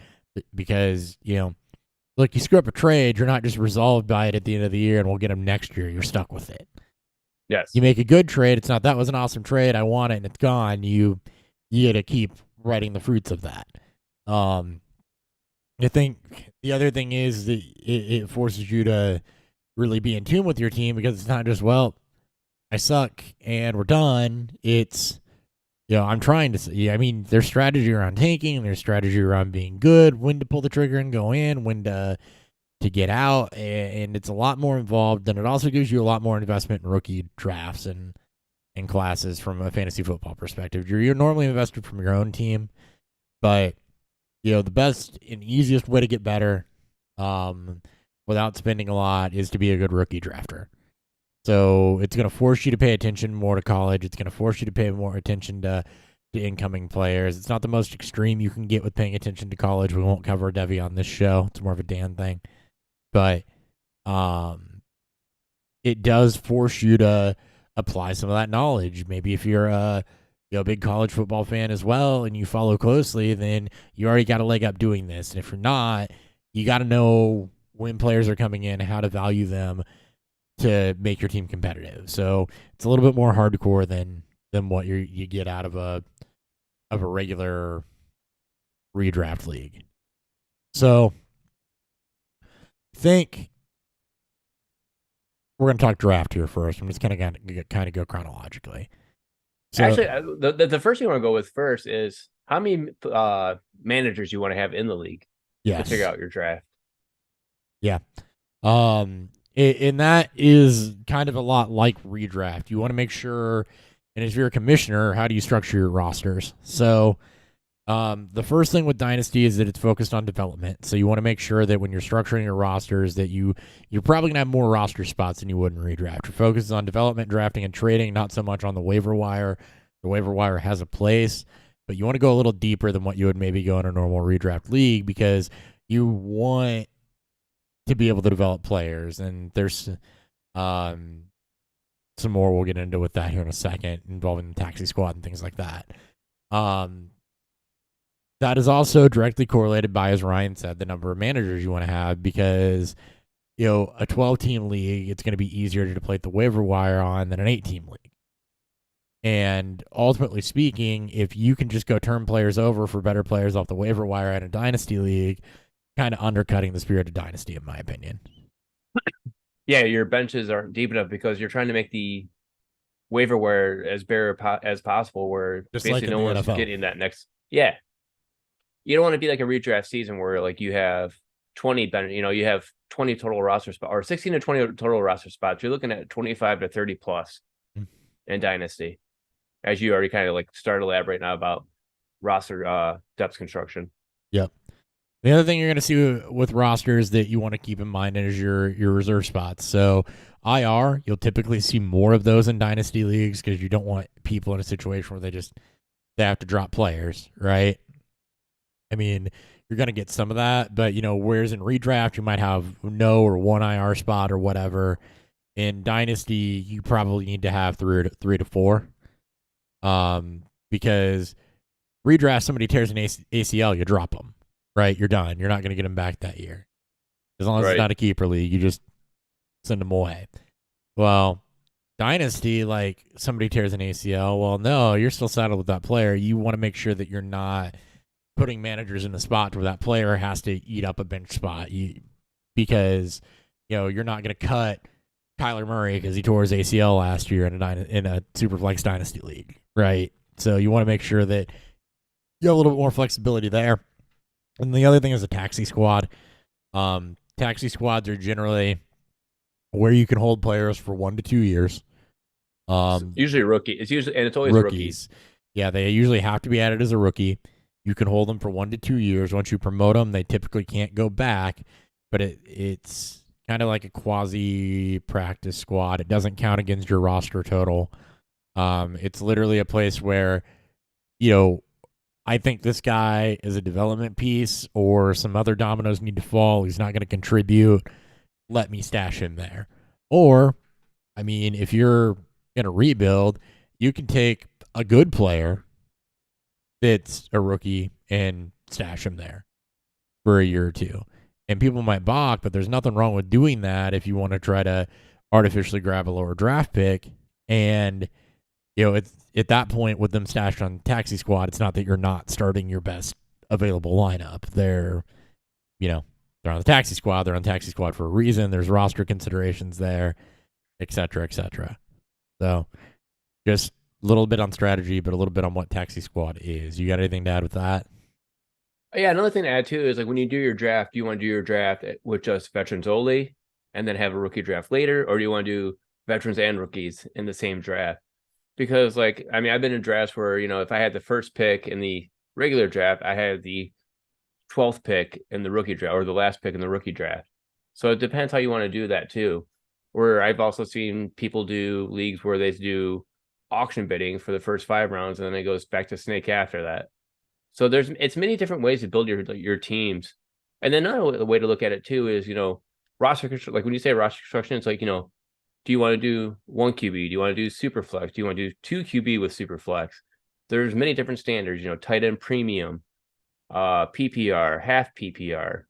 because look, you screw up a trade, you're not just resolved by it at the end of the year and we'll get them next year. You're stuck with it.
Yes.
You make a good trade. It's not, that was an awesome trade, I want it, and it's gone. You got to keep writing the fruits of that. I think the other thing is that it forces you to really be in tune with your team, because it's not just, well, I suck and we're done. It's, I'm trying to see. I mean, there's strategy around tanking, there's strategy around being good, when to pull the trigger and go in, when to get out, and it's a lot more involved. And it also gives you a lot more investment in rookie drafts and classes from a fantasy football perspective. You're normally invested from your own team, but the best and easiest way to get better without spending a lot is to be a good rookie drafter. So it's going to force you to pay attention more to college. It's going to force you to pay more attention to incoming players. It's not the most extreme you can get with paying attention to college. We won't cover Devi on this show. It's more of a Dan thing. But it does force you to apply some of that knowledge. Maybe if you're a big college football fan as well and you follow closely, then you already got a leg up doing this. And if you're not, you got to know when players are coming in, how to value them to make your team competitive. So it's a little bit more hardcore than what you get out of a regular redraft league. So I think we're going to talk draft here first. I'm just kind of go chronologically. So
Actually, the first thing I want to go with first is how many managers you want to have in the league to figure
yes,
out your draft.
yeah. And that is kind of a lot like redraft. You want to make sure, and if you're a commissioner, how do you structure your rosters? So, the first thing with Dynasty is that it's focused on development. So you want to make sure that when you're structuring your rosters, that you're probably gonna have more roster spots than you would in redraft. You're focused on development, drafting, and trading, not so much on the waiver wire. The waiver wire has a place, but you want to go a little deeper than what you would maybe go in a normal redraft league because you want to be able to develop players. And there's some more we'll get into with that here in a second, involving the taxi squad and things like that. That is also directly correlated by, as Ryan said, the number of managers you want to have because, a 12-team league, it's going to be easier to deplete the waiver wire on than an 8-team league. And ultimately speaking, if you can just go turn players over for better players off the waiver wire in a Dynasty league, kind of undercutting the spirit of Dynasty, in my opinion.
Yeah, your benches aren't deep enough because you're trying to make the waiver wire as bare as possible, where
Just
basically
like in
no
the
one's
NFL.
getting that next. Yeah, you don't want to be like a redraft season where like you have 20 you have 20 total roster spots or 16 to 20 total roster spots. You're looking at 25 to 30 plus in Dynasty, as you already kind of like started elaborating now about roster depth construction.
Yep. The other thing you're going to see with rosters that you want to keep in mind is your reserve spots. So IR, you'll typically see more of those in Dynasty leagues because you don't want people in a situation where they have to drop players, right? I mean, you're going to get some of that, but whereas in redraft you might have no or one IR spot or whatever. In Dynasty, you probably need to have three to four, because redraft, somebody tears an ACL, you drop them, right? You're done. You're not going to get them back that year. As long as
Right.
it's not a keeper league, you just send them away. Well, Dynasty, like somebody tears an ACL, well, no, you're still saddled with that player. You want to make sure that you're not putting managers in a spot where that player has to eat up a bench spot, because you're not going to cut Kyler Murray because he tore his ACL last year in a Superflex Dynasty league, right? So you want to make sure that you have a little bit more flexibility there. And the other thing is a taxi squad. Taxi squads are generally where you can hold players for 1 to 2 years.
Usually rookie. It's always
Rookies. Yeah, they usually have to be added as a rookie. You can hold them for 1 to 2 years. Once you promote them, they typically can't go back. But it's kind of like a quasi practice squad. It doesn't count against your roster total. It's literally a place where, I think this guy is a development piece, or some other dominoes need to fall. He's not going to contribute. Let me stash him there. Or, I mean, if you're going to rebuild, you can take a good player that's a rookie and stash him there for a year or two. And people might balk, but there's nothing wrong with doing that if you want to try to artificially grab a lower draft pick. And, it's at that point with them stashed on taxi squad, it's not that you're not starting your best available lineup. They're on the taxi squad. They're on taxi squad for a reason. There's roster considerations there, et cetera, et cetera. So just a little bit on strategy, but a little bit on what taxi squad is. You got anything to add with that?
Yeah, another thing to add too is like when you do your draft, do you want to do your draft with just veterans only and then have a rookie draft later, or do you want to do veterans and rookies in the same draft? Because I've been in drafts where, if I had the first pick in the regular draft, I had the 12th pick in the rookie draft or the last pick in the rookie draft. So it depends how you want to do that too. Where I've also seen people do leagues where they do auction bidding for the first 5 rounds and then it goes back to snake after that. So it's many different ways to build your teams. And then another way to look at it too is, roster construction. Like when you say roster construction, it's like, do you want to do 1 QB? Do you want to do super flex? Do you want to do 2 QB with super flex? There's many different standards, tight end premium, PPR, half PPR,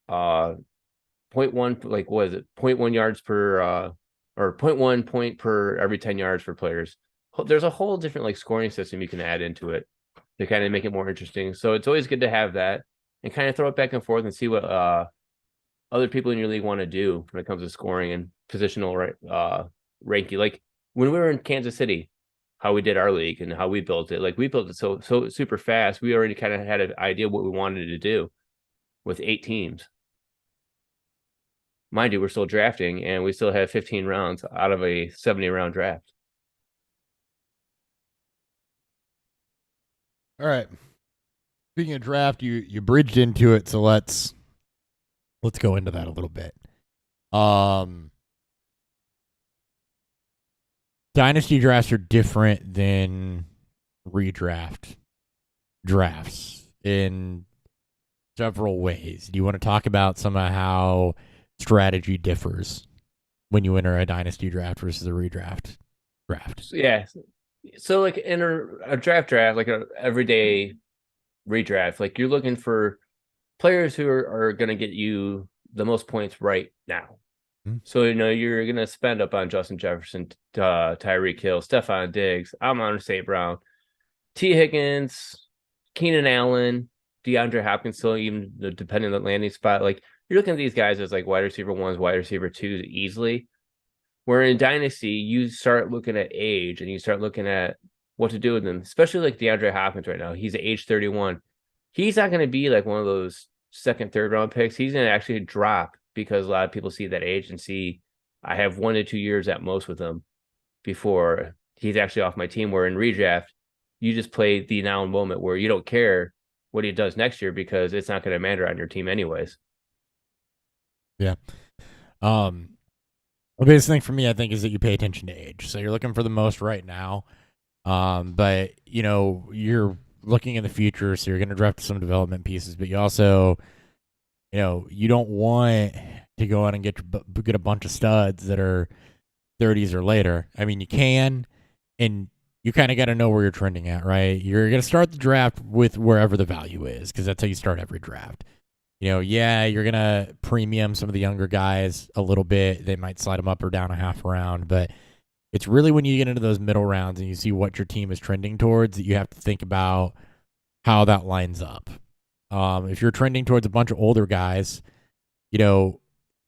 0.1, like what is it? 0.1 yards per or 0.1 point per every 10 yards for players. There's a whole different like scoring system you can add into it to kind of make it more interesting. So it's always good to have that and kind of throw it back and forth and see what other people in your league want to do when it comes to scoring and positional ranking. Like when we were in Kansas City, how we did our league and how we built it. Like we built it so super fast. We already kind of had an idea what we wanted to do with 8 teams. Mind you, we're still drafting and we still have 15 rounds out of a 70-round draft.
All right. Speaking of draft, you bridged into it, so let's go into that a little bit. Dynasty drafts are different than redraft drafts in several ways. Do you want to talk about some of how strategy differs when you enter a dynasty draft versus a redraft draft?
Yeah. So like in a draft, like an everyday redraft, like you're looking for players who are going to get you the most points right now. So, you're going to spend up on Justin Jefferson, Tyreek Hill, Stephon Diggs, Amon St. Brown, T. Higgins, Keenan Allen, DeAndre Hopkins, so even depending on the landing spot, like you're looking at these guys as like wide receiver 1s, wide receiver 2s easily. Where in Dynasty, you start looking at age and you start looking at what to do with them, especially like DeAndre Hopkins right now. He's at age 31. He's not going to be like one of those second, third round picks. He's going to actually drop because a lot of people see that age and see I have 1 to 2 years at most with him before he's actually off my team. Where in redraft, you just play the now moment where you don't care what he does next year because it's not going to matter on your team anyways.
Yeah. The biggest thing for me, I think, is that you pay attention to age. So you're looking for the most right now. But, you're looking in the future, so you're going to draft some development pieces, but you also, you don't want to go out and get a bunch of studs that are 30s or later. I mean, you can, and you kind of got to know where you're trending at, right? You're going to start the draft with wherever the value is because that's how you start every draft. You're going to premium some of the younger guys a little bit. They might slide them up or down a half round, but it's really when you get into those middle rounds and you see what your team is trending towards that you have to think about how that lines up. If you're trending towards a bunch of older guys, your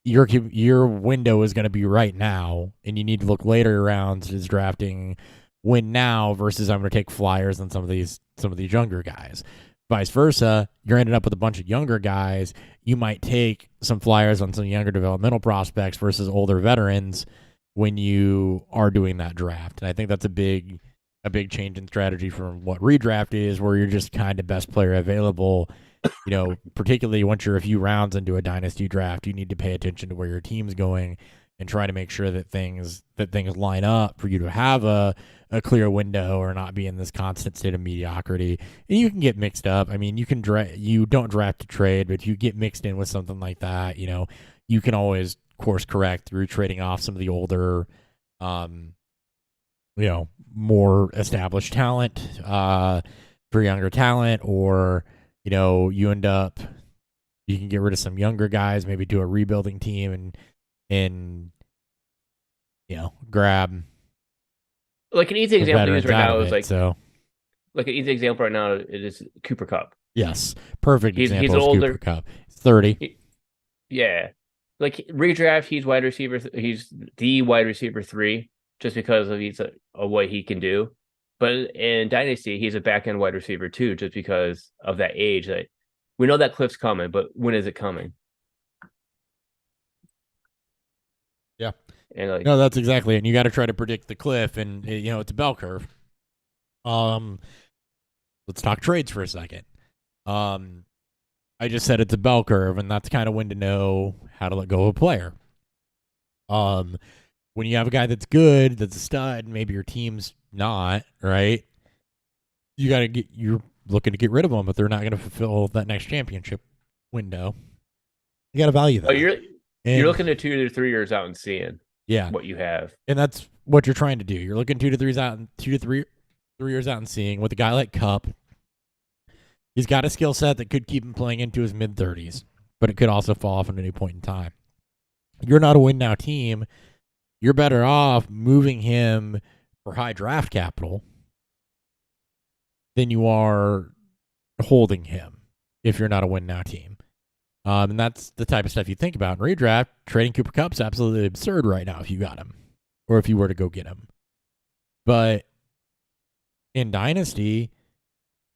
window is going to be right now, and you need to look later rounds as drafting win now versus I'm going to take flyers on some of these younger guys. Vice versa, you're ending up with a bunch of younger guys. You might take some flyers on some younger developmental prospects versus older veterans when you are doing that draft. And I think that's a big change in strategy from what redraft is, where you're just kind of best player available. Particularly once you're a few rounds into a dynasty draft, you need to pay attention to where your team's going and try to make sure that things line up for you to have a clear window or not be in this constant state of mediocrity. And you can get mixed up. I mean, you don't draft to trade, but if you get mixed in with something like that, you can always course correct through trading off some of the older, more established talent for younger talent, or you can get rid of some younger guys, maybe do a rebuilding team and grab.
Like an easy example is right now is like an easy example right now it is Cooper Kupp.
Yes, perfect example.
He's
is
older.
Cooper Kupp. He's 30.
Yeah, like redraft, he's wide receiver. He's the wide receiver 3 just because of what he can do. But in Dynasty, he's a back end wide receiver 2 just because of that age. That we know that cliff's coming, but when is it coming?
Yeah.
And
no, that's exactly it. And you got to try to predict the cliff, and it's a bell curve. Let's talk trades for a second. I just said it's a bell curve, and that's kind of when to know how to let go of a player. When you have a guy that's good, that's a stud, maybe your team's not, right? You're looking to get rid of them, but they're not going to fulfill that next championship window. You got to value that.
Oh, you're looking at 2 to 3 years out and seeing what you have,
and that's what you're trying to do. You're looking 2 to 3 years out and seeing with a guy like Kupp. He's got a skill set that could keep him playing into his mid-30s, but it could also fall off at any point in time. You're not a win-now team. You're better off moving him for high draft capital than you are holding him if you're not a win-now team. And that's the type of stuff you think about in redraft. Trading Cooper Kupp's absolutely absurd right now if you got him or if you were to go get him. But in Dynasty,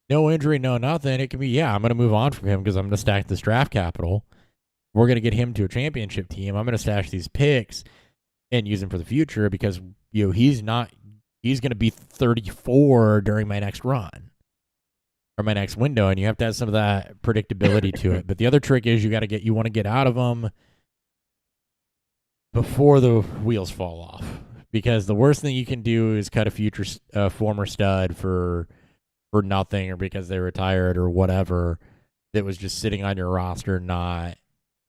no injury, no nothing. It can be, yeah, I'm going to move on from him because I'm going to stack this draft capital. We're going to get him to a championship team. I'm going to stash these picks and use him for the future because he's going to be 34 during my next run or my next window, and you have to have some of that predictability to it. But the other trick is you want to get out of them before the wheels fall off, because the worst thing you can do is cut a former stud for nothing, or because they retired or whatever, that was just sitting on your roster, not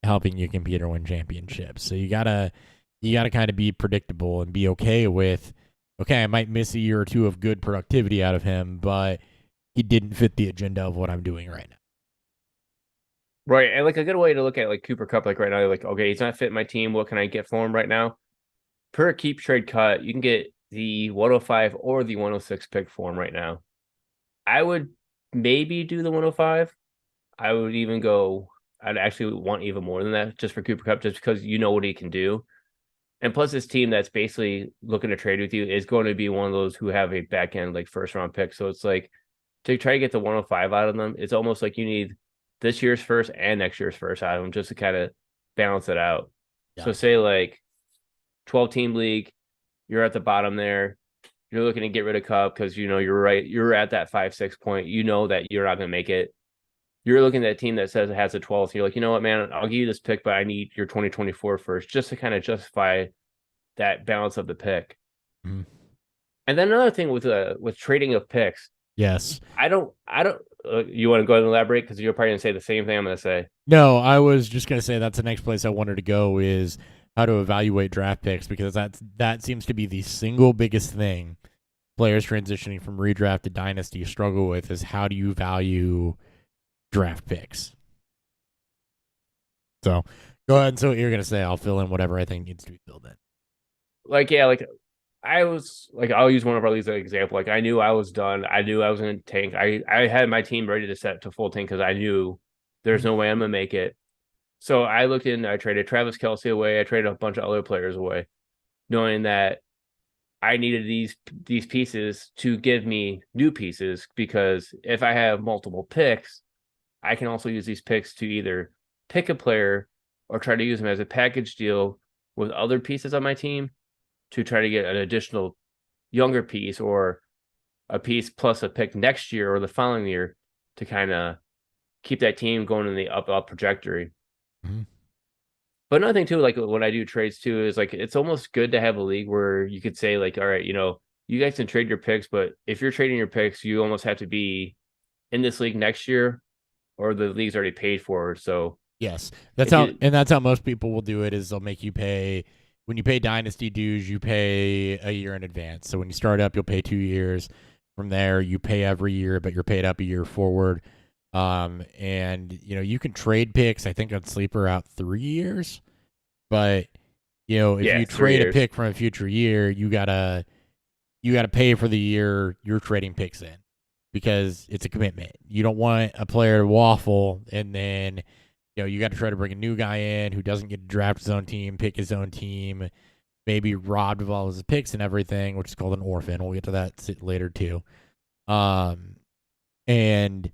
helping you compete or win championships. So you gotta kind of be predictable and be okay with, okay, I might miss a year or two of good productivity out of him, but he didn't fit the agenda of what I'm doing right now.
Right. And like a good way to look at like Cooper Kupp, like right now, like, okay, he's not fitting my team. What can I get for him right now? Per keep trade cut, you can get the 105 or the 106 pick for him right now. I would maybe do the 105. I would even go, I'd actually want even more than that just for Cooper Kupp, just because you know what he can do. And plus, this team that's basically looking to trade with you is going to be one of those who have a back end like first round pick. So it's like to try to get the 105 out of them, it's almost like you need this year's first and next year's first out of them just to kind of balance it out. Yeah. So say like 12-team league, you're at the bottom there. You're looking to get rid of Kupp because you're right. You're at that 5-6 point. You know that you're not going to make it. You're looking at a team that says it has a 12th. And you're like, you know what, man, I'll give you this pick, but I need your 2024 first, just to kind of justify that balance of the pick.
Mm-hmm.
And then another thing with trading of picks.
Yes.
I don't. You want to go ahead and elaborate because you're probably going to say the same thing I'm going to say.
No, I was just going to say that's the next place I wanted to go is how to evaluate draft picks, because that seems to be the single biggest thing players transitioning from redraft to dynasty struggle with, is how do you value draft picks. So go ahead and say what you're going to say. I'll fill in whatever I think needs to be filled in.
I was like, I'll use one of our leagues as an example. Like I knew I was done. I knew I was going to tank. I had my team ready to set to full tank because I knew there's no way I'm going to make it. So I looked in, I traded Travis Kelce away. I traded a bunch of other players away, knowing that I needed these pieces to give me new pieces, because if I have multiple picks, I can also use these picks to either pick a player or try to use them as a package deal with other pieces on my team to try to get an additional younger piece or a piece plus a pick next year or the following year to kind of keep that team going in the up trajectory.
Mm-hmm.
But another thing too, like when I do trades too, is like it's almost good to have a league where you could say like, all right, you guys can trade your picks, but if you're trading your picks, you almost have to be in this league next year, or the league's already paid for. So
yes, that's how most people will do it. Is they'll make you pay. When you pay dynasty dues, you pay a year in advance. So when you start up, you'll pay 2 years. From there, you pay every year, but you're paid up a year forward. And you can trade picks, I think on Sleeper, out 3 years. But if you trade a pick from a future year, you gotta pay for the year you're trading picks in, because it's a commitment. You don't want a player to waffle and then you got to try to bring a new guy in who doesn't get to draft his own team, pick his own team, maybe robbed of all his picks and everything, which is called an orphan. We'll get to that later too. And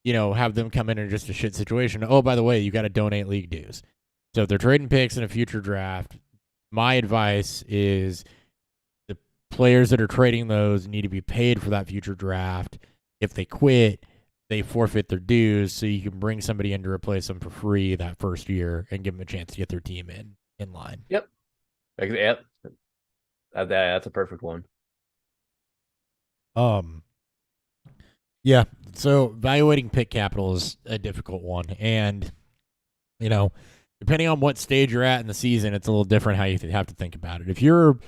have them come in just a shit situation. Oh, by the way, you got to donate league dues. So if they're trading picks in a future draft, my advice is the players that are trading those need to be paid for that future draft. If they quit, they forfeit their dues, so you can bring somebody in to replace them for free that first year and give them a chance to get their team in line.
Yep. That's a perfect one.
Yeah. So evaluating pick capital is a difficult one, and depending on what stage you're at in the season, it's a little different how you have to think about it. If you're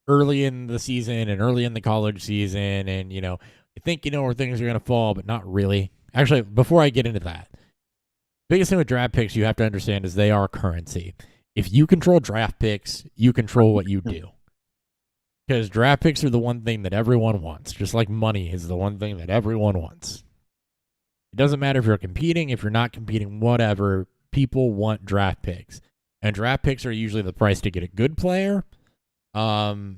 early in the season and early in the college season, and you think where things are going to fall, but not really. Actually, before I get into that, biggest thing with draft picks you have to understand is they are currency. If you control draft picks, you control what you do. Because draft picks are the one thing that everyone wants, just like money is the one thing that everyone wants. It doesn't matter if you're competing, if you're not competing, whatever. People want draft picks. And draft picks are usually the price to get a good player, or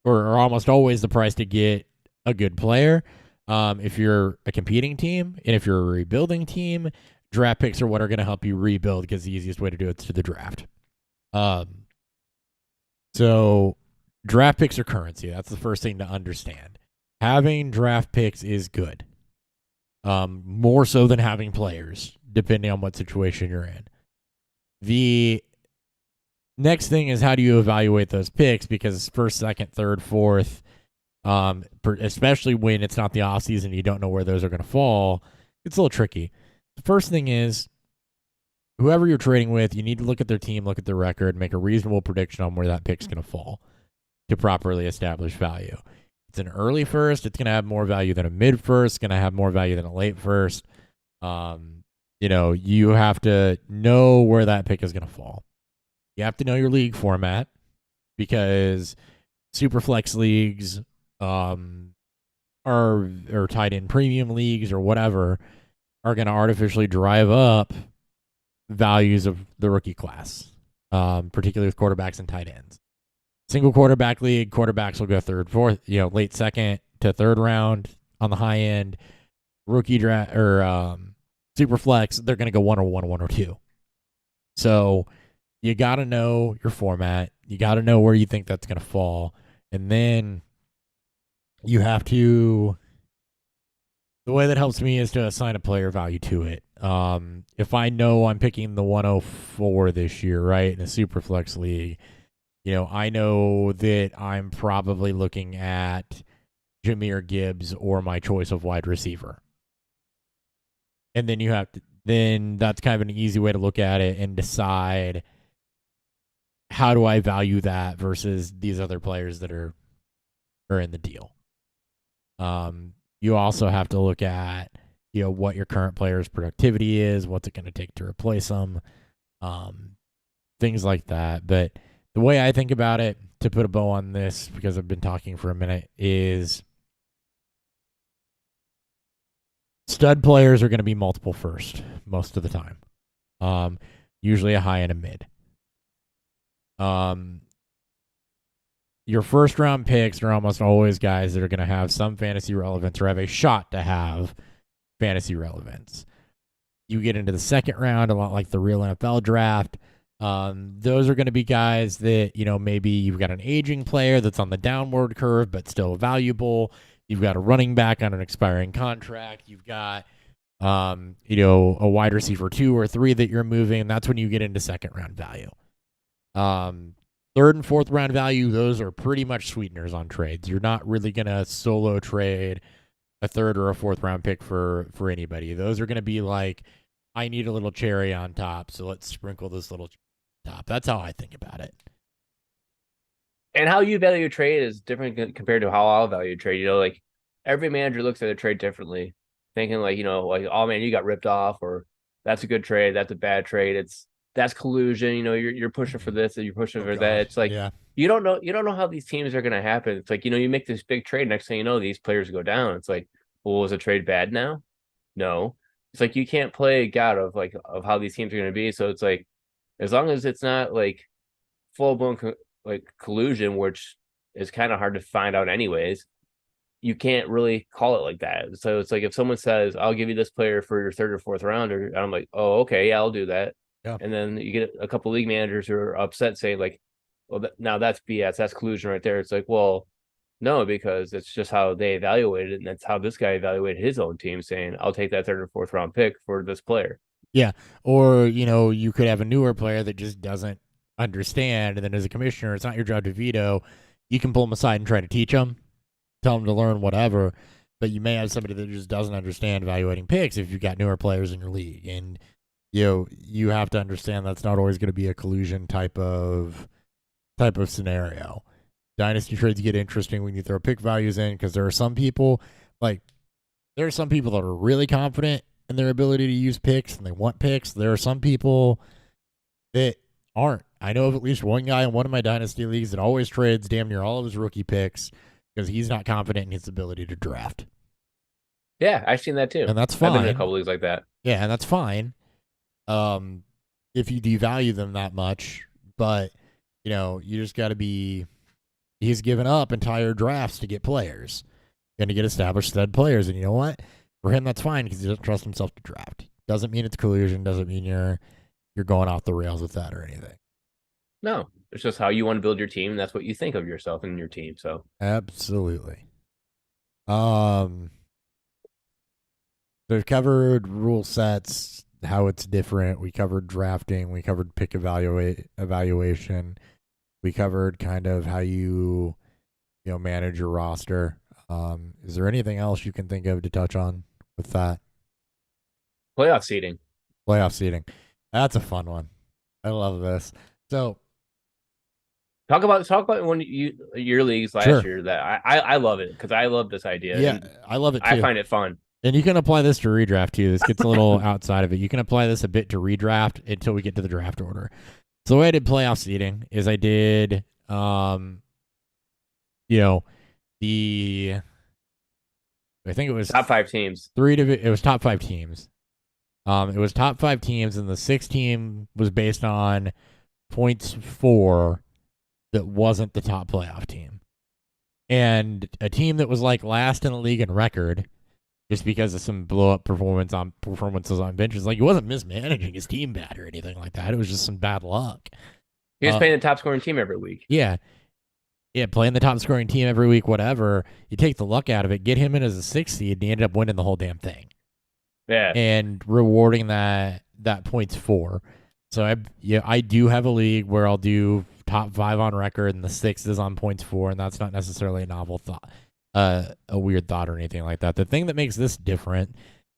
almost always the price to get a good player. If you're a competing team and if you're a rebuilding team, draft picks are what are going to help you rebuild because the easiest way to do it is through the draft. So draft picks are currency. That's the first thing to understand. Having draft picks is good. More so than having players, depending on what situation you're in. The next thing is how do you evaluate those picks? Because first, second, third, fourth, especially when it's not the off season, you don't know where those are going to fall. It's a little tricky. The first thing is whoever you're trading with, you need to look at their team, look at their record, make a reasonable prediction on where that pick's going to fall to properly establish value. It's an early first. It's going to have more value than a mid first. It's going to have more value than a late first. You have to know where that pick is going to fall. You have to know your league format because super flex leagues or tight end premium leagues or whatever are going to artificially drive up values of the rookie class, particularly with quarterbacks and tight ends. Single quarterback league, quarterbacks will go third, fourth, late second to third round on the high end. Rookie draft or super flex, they're going to go 101, 102. So you got to know your format. You got to know where you think that's going to fall. And then you have to, the way that helps me is to assign a player value to it. If I know I'm picking the 104 this year, right, in a super flex league, I know that I'm probably looking at Jahmyr Gibbs or my choice of wide receiver. And then that's kind of an easy way to look at it and decide how do I value that versus these other players that are in the deal. You also have to look at, what your current player's productivity is, what's it going to take to replace them, things like that. But the way I think about it, to put a bow on this, because I've been talking for a minute, is stud players are going to be multiple first most of the time. Usually a high and a mid. Your first round picks are almost always guys that are going to have some fantasy relevance or have a shot to have fantasy relevance. You get into the second round, a lot like the real NFL draft. Those are going to be guys that, maybe you've got an aging player that's on the downward curve, but still valuable. You've got a running back on an expiring contract. You've got, a wide receiver 2 or 3 that you're moving. And that's when you get into second round value. Third and fourth round value, those are pretty much sweeteners on trades. You're not really going to solo trade a third or a fourth round pick for anybody. Those are going to be like, I need a little cherry on top, so let's sprinkle this little top. That's how I think about it.
And how you value a trade is different compared to how I'll value a trade. Like every manager looks at a trade differently, thinking like, oh man, you got ripped off, or that's a good trade, that's a bad trade. That's collusion. You're pushing for this, and you're pushing for that. It's like,
yeah.
You don't know how these teams are going to happen. It's like, you make this big trade. Next thing you know, these players go down. It's like, well, was a trade bad now? No. It's like, you can't play God of how these teams are going to be. So it's like, as long as it's not like full blown collusion, which is kind of hard to find out anyways, you can't really call it like that. So it's like, if someone says, I'll give you this player for your third or fourth rounder, I'm like, oh, okay, yeah, I'll do that.
Yeah.
And then you get a couple league managers who are upset saying like, well, now that's BS. That's collusion right there. It's like, well, no, because it's just how they evaluated it. And that's how this guy evaluated his own team, saying, I'll take that third or fourth round pick for this player.
Yeah. Or, you could have a newer player that just doesn't understand. And then as a commissioner, it's not your job to veto. You can pull them aside and try to teach them, tell them to learn whatever. But you may have somebody that just doesn't understand evaluating picks if you've got newer players in your league. And, you have to understand that's not always going to be a collusion type of scenario. Dynasty trades get interesting when you throw pick values in, because there are some people that are really confident in their ability to use picks and they want picks. There are some people that aren't. I know of at least one guy in one of my Dynasty leagues that always trades damn near all of his rookie picks because he's not confident in his ability to draft.
Yeah, I've seen that too.
And that's fine.
I've been in a couple leagues like that.
Yeah, and that's fine. If you devalue them that much, but you just got to be. He's given up entire drafts to get players. going to get established stud players. And you know what? For him, that's fine because he doesn't trust himself to draft. Doesn't mean it's collusion. Doesn't mean you're going off the rails with that or anything.
No, it's just how you want to build your team. That's what you think of yourself and your team. So
Absolutely. We've covered rule sets, how it's different. We covered drafting. We covered pick evaluation. We covered kind of how you manage your roster. Is there anything else you can think of to touch on with that?
playoff seeding.
Playoff seeding. That's a fun one. I love this. So
Talk about when your leagues last year that I love it because I love this idea.
Yeah, I love it too.
I find it fun.
And you can apply this to redraft too. This gets a little outside of it. You can apply this a bit to redraft until we get to the draft order. So the way I did playoff seeding is I did I think it was
top 5 teams.
It was top 5 teams. It was top 5 teams, and the 6th team was based on points for that wasn't the top playoff team. And a team that was like last in the league in record, just because of some blow up performances on benches. Like, he wasn't mismanaging his team bad or anything like that. It was just some bad luck.
He was playing the top scoring team every week.
Yeah. Yeah, playing the top scoring team every week, whatever. You take the luck out of it, get him in as a 6th seed, and he ended up winning the whole damn thing.
Yeah.
And rewarding that points for. So I do have a league where I'll do top 5 on record, and the 6th is on points for, and that's not necessarily a novel thought. A weird thought or anything like that. The thing that makes this different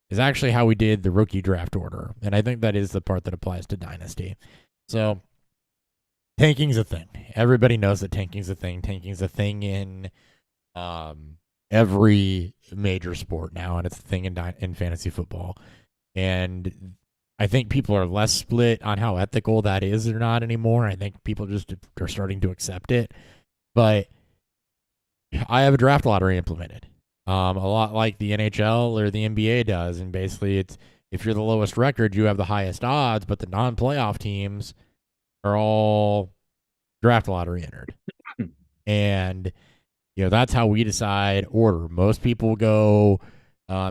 is actually how we did the rookie draft order, and I think that is the part that applies to Dynasty. So tanking's a thing. Everybody knows that tanking's a thing. Tanking's a thing in every major sport now, and it's a thing in fantasy football. And I think people are less split on how ethical that is or not anymore. I think people just are starting to accept it. But I have a draft lottery implemented, a lot like the NHL or the NBA does. And basically, it's if you're the lowest record, you have the highest odds, but the non-playoff teams are all draft lottery entered. And, that's how we decide order. Most people go,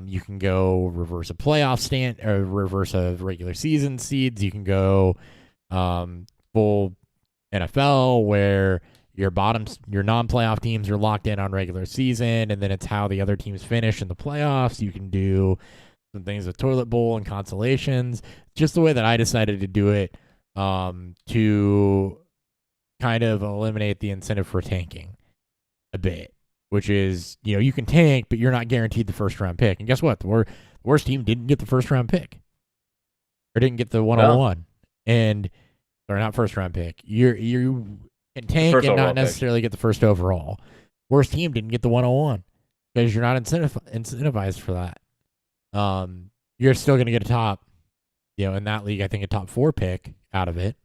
you can go reverse a playoff stand or reverse of regular season seeds. You can go full NFL where your non-playoff teams are locked in on regular season, and then it's how the other teams finish in the playoffs. You can do some things with toilet bowl and consolations. Just the way that I decided to do it to kind of eliminate the incentive for tanking a bit, which is, you can tank, but you're not guaranteed the first round pick. And guess what? The worst team didn't get the first round pick or didn't get the 101 or not first round pick. You can tank and not necessarily get the first overall. Worst team didn't get the 101 because you're not incentivized for that. You're still going to get a top, in that league, I think a top 4 pick out of it,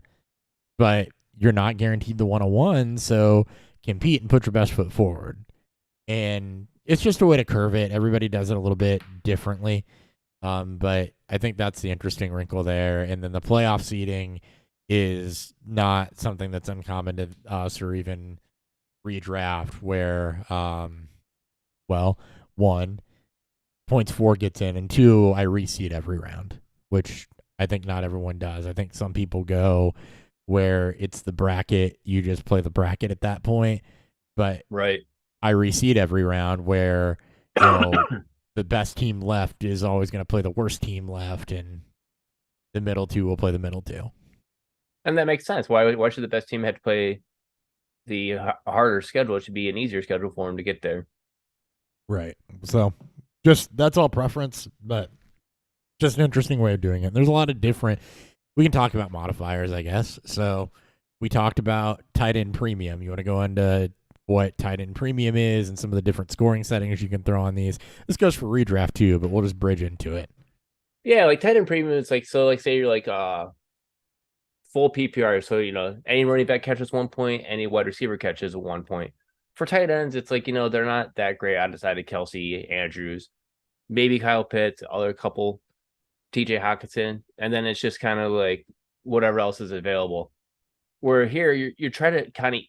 but you're not guaranteed the 101. So compete and put your best foot forward. And it's just a way to curve it. Everybody does it a little bit differently. But I think that's the interesting wrinkle there. And then the playoff seeding is not something that's uncommon to us or even redraft where, 1, points for gets in, and 2, I reseed every round, which I think not everyone does. I think some people go where it's the bracket, you just play the bracket at that point. But
right.
I reseed every round where the best team left is always going to play the worst team left, and the middle 2 will play the middle 2.
And that makes sense. Why should the best team have to play the harder schedule? It should be an easier schedule for them to get there.
Right. So just that's all preference, but just an interesting way of doing it. There's a lot of different. We can talk about modifiers, I guess. So we talked about tight end premium. You want to go into what tight end premium is and some of the different scoring settings you can throw on these. This goes for redraft too, but we'll just bridge into it.
Yeah, like tight end premium, it's like, so like say you're like full PPR. So, any running back catches 1 point, any wide receiver catches 1 point. For tight ends, it's like, they're not that great outside of Kelsey, Andrews, maybe Kyle Pitts, other couple, TJ Hawkinson, and then it's just kind of like whatever else is available. Where here, you're trying to kind of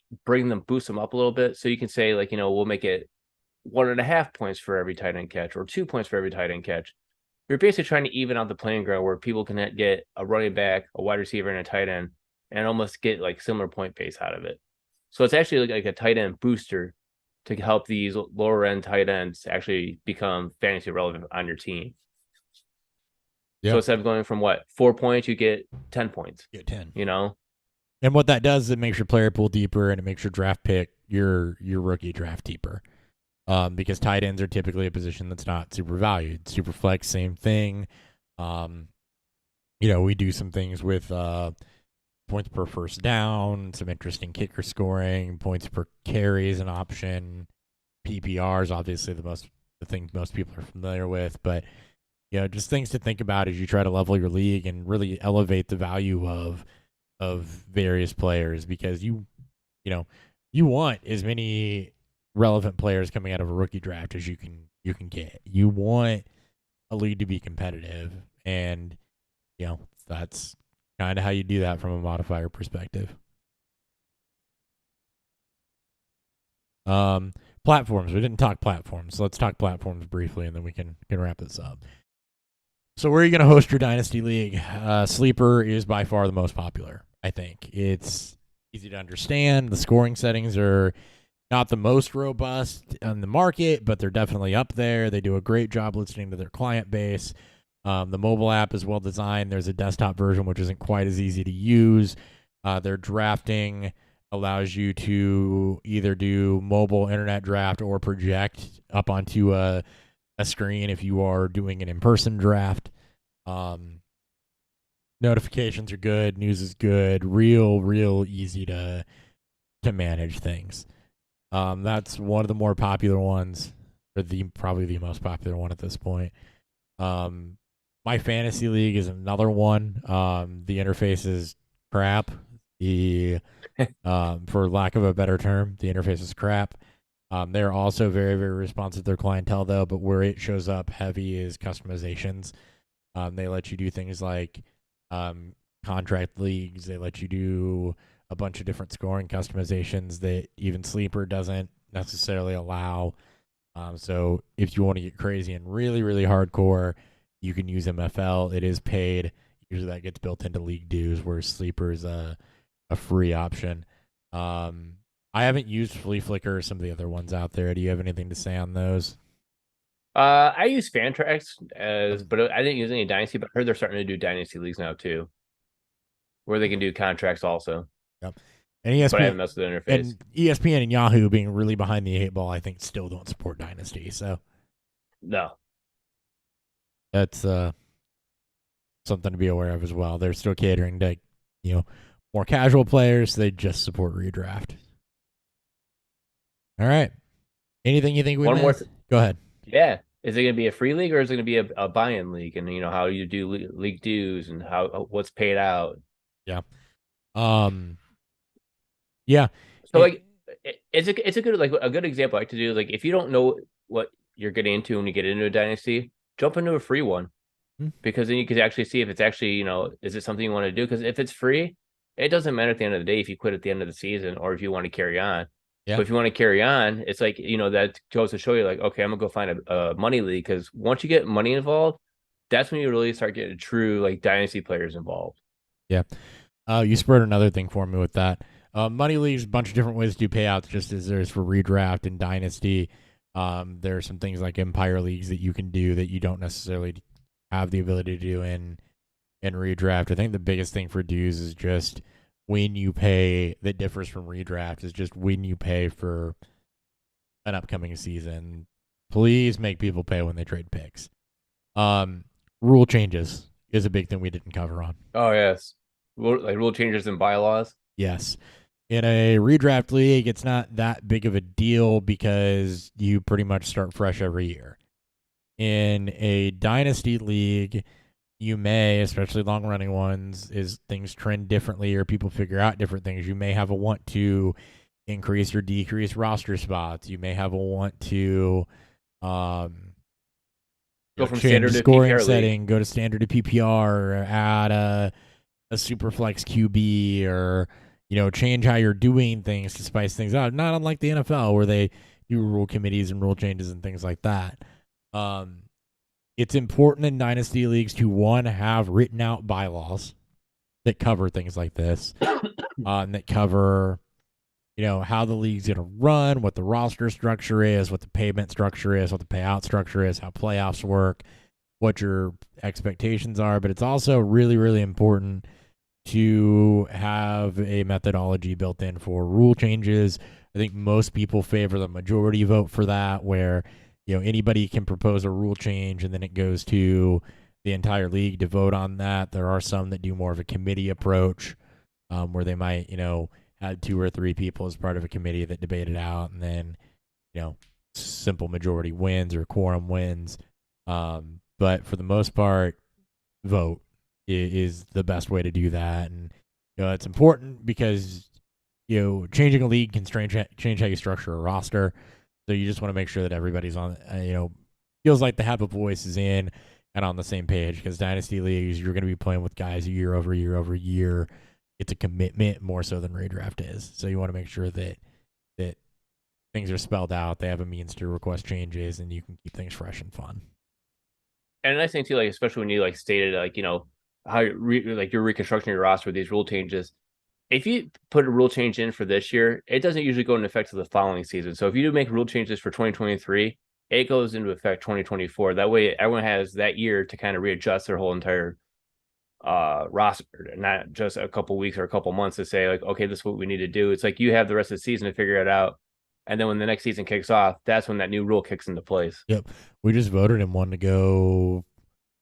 boost them up a little bit. So you can say, like, we'll make it 1.5 points for every tight end catch or 2 points for every tight end catch. You're basically trying to even out the playing ground where people can get a running back, a wide receiver, and a tight end, and almost get like similar point base out of it. So it's actually like a tight end booster to help these lower end tight ends actually become fantasy relevant on your team.
Yeah.
So instead of going from 4 points, you get 10 points.
Get 10.
You know?
And what that does is it makes your player pool deeper and it makes your draft pick, your rookie draft deeper. Because tight ends are typically a position that's not super valued. Super flex, same thing. We do some things with points per first down, some interesting kicker scoring, points per carry is an option. PPR is obviously the thing most people are familiar with, but just things to think about as you try to level your league and really elevate the value of various players, because you want as many relevant players coming out of a rookie draft as you can get. You want a league to be competitive, and that's kind of how you do that from a modifier perspective. Platforms. We didn't talk platforms. So let's talk platforms briefly, and then we can wrap this up. So where are you going to host your Dynasty League? Sleeper is by far the most popular, I think. It's easy to understand. The scoring settings are not the most robust on the market, but they're definitely up there. They do a great job listening to their client base. The mobile app is well designed. There's a desktop version, which isn't quite as easy to use. Their drafting allows you to either do mobile internet draft or project up onto a screen if you are doing an in-person draft. Notifications are good. News is good. Real easy to manage things. That's one of the more popular ones, or probably the most popular one at this point. My fantasy league is another one. The interface is crap. For lack of a better term, the interface is crap. They're also very, very responsive to their clientele, though, but where it shows up heavy is customizations. They let you do things like contract leagues. They let you do a bunch of different scoring customizations that even Sleeper doesn't necessarily allow. So if you want to get crazy and really, really hardcore, you can use MFL. It is paid. Usually that gets built into league dues, where Sleeper is a free option. I haven't used Flea Flicker or some of the other ones out there. Do you have anything to say on those?
I use Fantrax but I didn't use any Dynasty, but I heard they're starting to do Dynasty leagues now too, where they can do contracts also.
Yep. And ESPN,
but I haven't messed with the interface.
And ESPN and Yahoo, being really behind the 8 ball, I think still don't support Dynasty. So
no,
that's something to be aware of as well. They're still catering to more casual players. They just support redraft. All right. Anything you think we missed? Go ahead.
Yeah. Is it going to be a free league, or is it going to be a buy-in league? And how you do league dues and what's paid out.
Yeah. Yeah.
So it's a good example I like to do. Like, if you don't know what you're getting into when you get into a Dynasty, jump into a free one, because then you can actually see if it's actually, is it something you want to do? Because if it's free, it doesn't matter at the end of the day if you quit at the end of the season or if you want to carry on. Yeah. But if you want to carry on, it's like, that goes to show you, like, okay, I'm going to go find a money league, because once you get money involved, that's when you really start getting true, like, Dynasty players involved.
Yeah. You spurred another thing for me with that. Money leagues, a bunch of different ways to do payouts, just as there's for redraft and Dynasty. There are some things like Empire leagues that you can do that you don't necessarily have the ability to do in redraft. I think the biggest thing for dues is just when you pay, that differs from redraft, is just when you pay for an upcoming season. Please make people pay when they trade picks. Rule changes is a big thing we didn't cover on.
Oh, yes. Rule changes and bylaws?
Yes. In a redraft league, it's not that big of a deal because you pretty much start fresh every year. In a Dynasty league, you may, especially long-running ones, is things trend differently or people figure out different things. You may have a want to increase or decrease roster spots. You may have a want to
go from standard to
scoring
PPR
setting,
league.
Go to standard to PPR, or add a super flex QB, or change how you're doing things to spice things up. Not unlike the NFL, where they do rule committees and rule changes and things like that. It's important in Dynasty leagues to, one, have written out bylaws that cover things like this, and that cover, how the league's going to run, what the roster structure is, what the payment structure is, what the payout structure is, how playoffs work, what your expectations are. But it's also really, really important to have a methodology built in for rule changes. I think most people favor the majority vote for that, where anybody can propose a rule change and then it goes to the entire league to vote on that. There are some that do more of a committee approach, where they might had 2 or 3 people as part of a committee that debate it out, and then simple majority wins or quorum wins. But for the most part, vote is the best way to do that. And it's important because changing a league can change how you structure a roster. So you just want to make sure that everybody's on, feels like they have a voice, is in and on the same page. Because Dynasty leagues, you're going to be playing with guys year over year over year. It's a commitment more so than redraft is. So you want to make sure that things are spelled out. They have a means to request changes, and you can keep things fresh and fun.
And a nice thing too, especially when you stated how you're reconstructing your roster with these rule changes. If you put a rule change in for this year, it doesn't usually go into effect to the following season. So if you do make rule changes for 2023, it goes into effect 2024. That way, everyone has that year to kind of readjust their whole entire roster, not just a couple weeks or a couple months to say okay, this is what we need to do. It's you have the rest of the season to figure it out. And then when the next season kicks off, that's when that new rule kicks into place.
Yep. We just voted in one to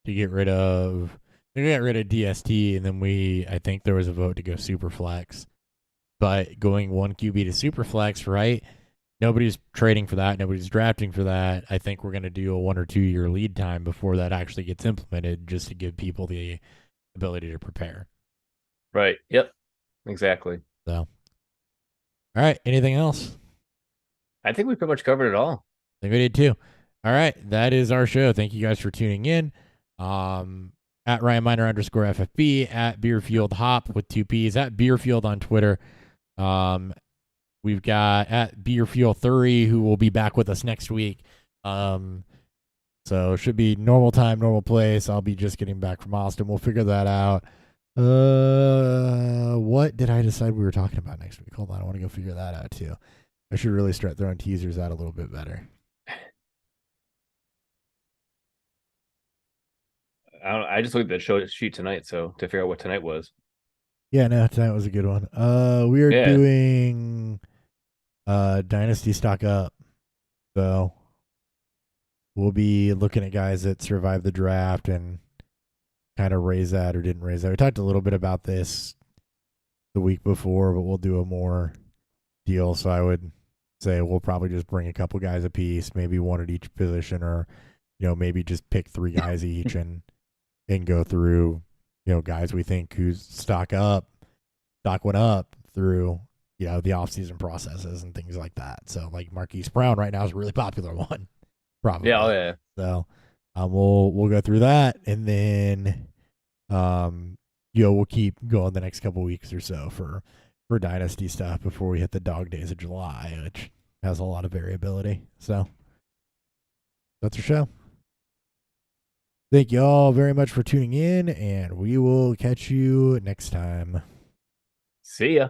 get rid of. We got rid of DST, and then I think there was a vote to go Superflex. But going one QB to Superflex, right? Nobody's trading for that. Nobody's drafting for that. I think we're going to do a 1 or 2 year lead time before that actually gets implemented, just to give people the ability to prepare.
Right. Yep. Exactly.
So, all right. Anything else?
I think we pretty much covered it all.
I think we did too. All right. That is our show. Thank you guys for tuning in. At Ryan Miner _ FFB, at Beerfield Hop with 2 P's, at Beerfield on Twitter. We've got at Beerfield30, who will be back with us next week. So should be normal time, normal place. I'll be just getting back from Austin. We'll figure that out. What did I decide we were talking about next week? Hold on. I want to go figure that out too. I should really start throwing teasers out a little bit better.
I just looked at the show sheet tonight, so to figure out what tonight was.
Yeah, no, tonight was a good one. We are doing Dynasty Stock Up. So we'll be looking at guys that survived the draft and kind of raised that or didn't raise that. We talked a little bit about this the week before, but we'll do a more deal. So I would say we'll probably just bring a couple guys a piece, maybe one at each position, or maybe just pick 3 guys each and go through, guys we think whose stock went up through, the offseason processes and things like that. So Marquise Brown right now is a really popular one, probably.
Yeah, oh yeah.
So we'll go through that, and then we'll keep going the next couple weeks or so for Dynasty stuff before we hit the dog days of July, which has a lot of variability. So that's our show. Thank you all very much for tuning in, and we will catch you next time.
See ya.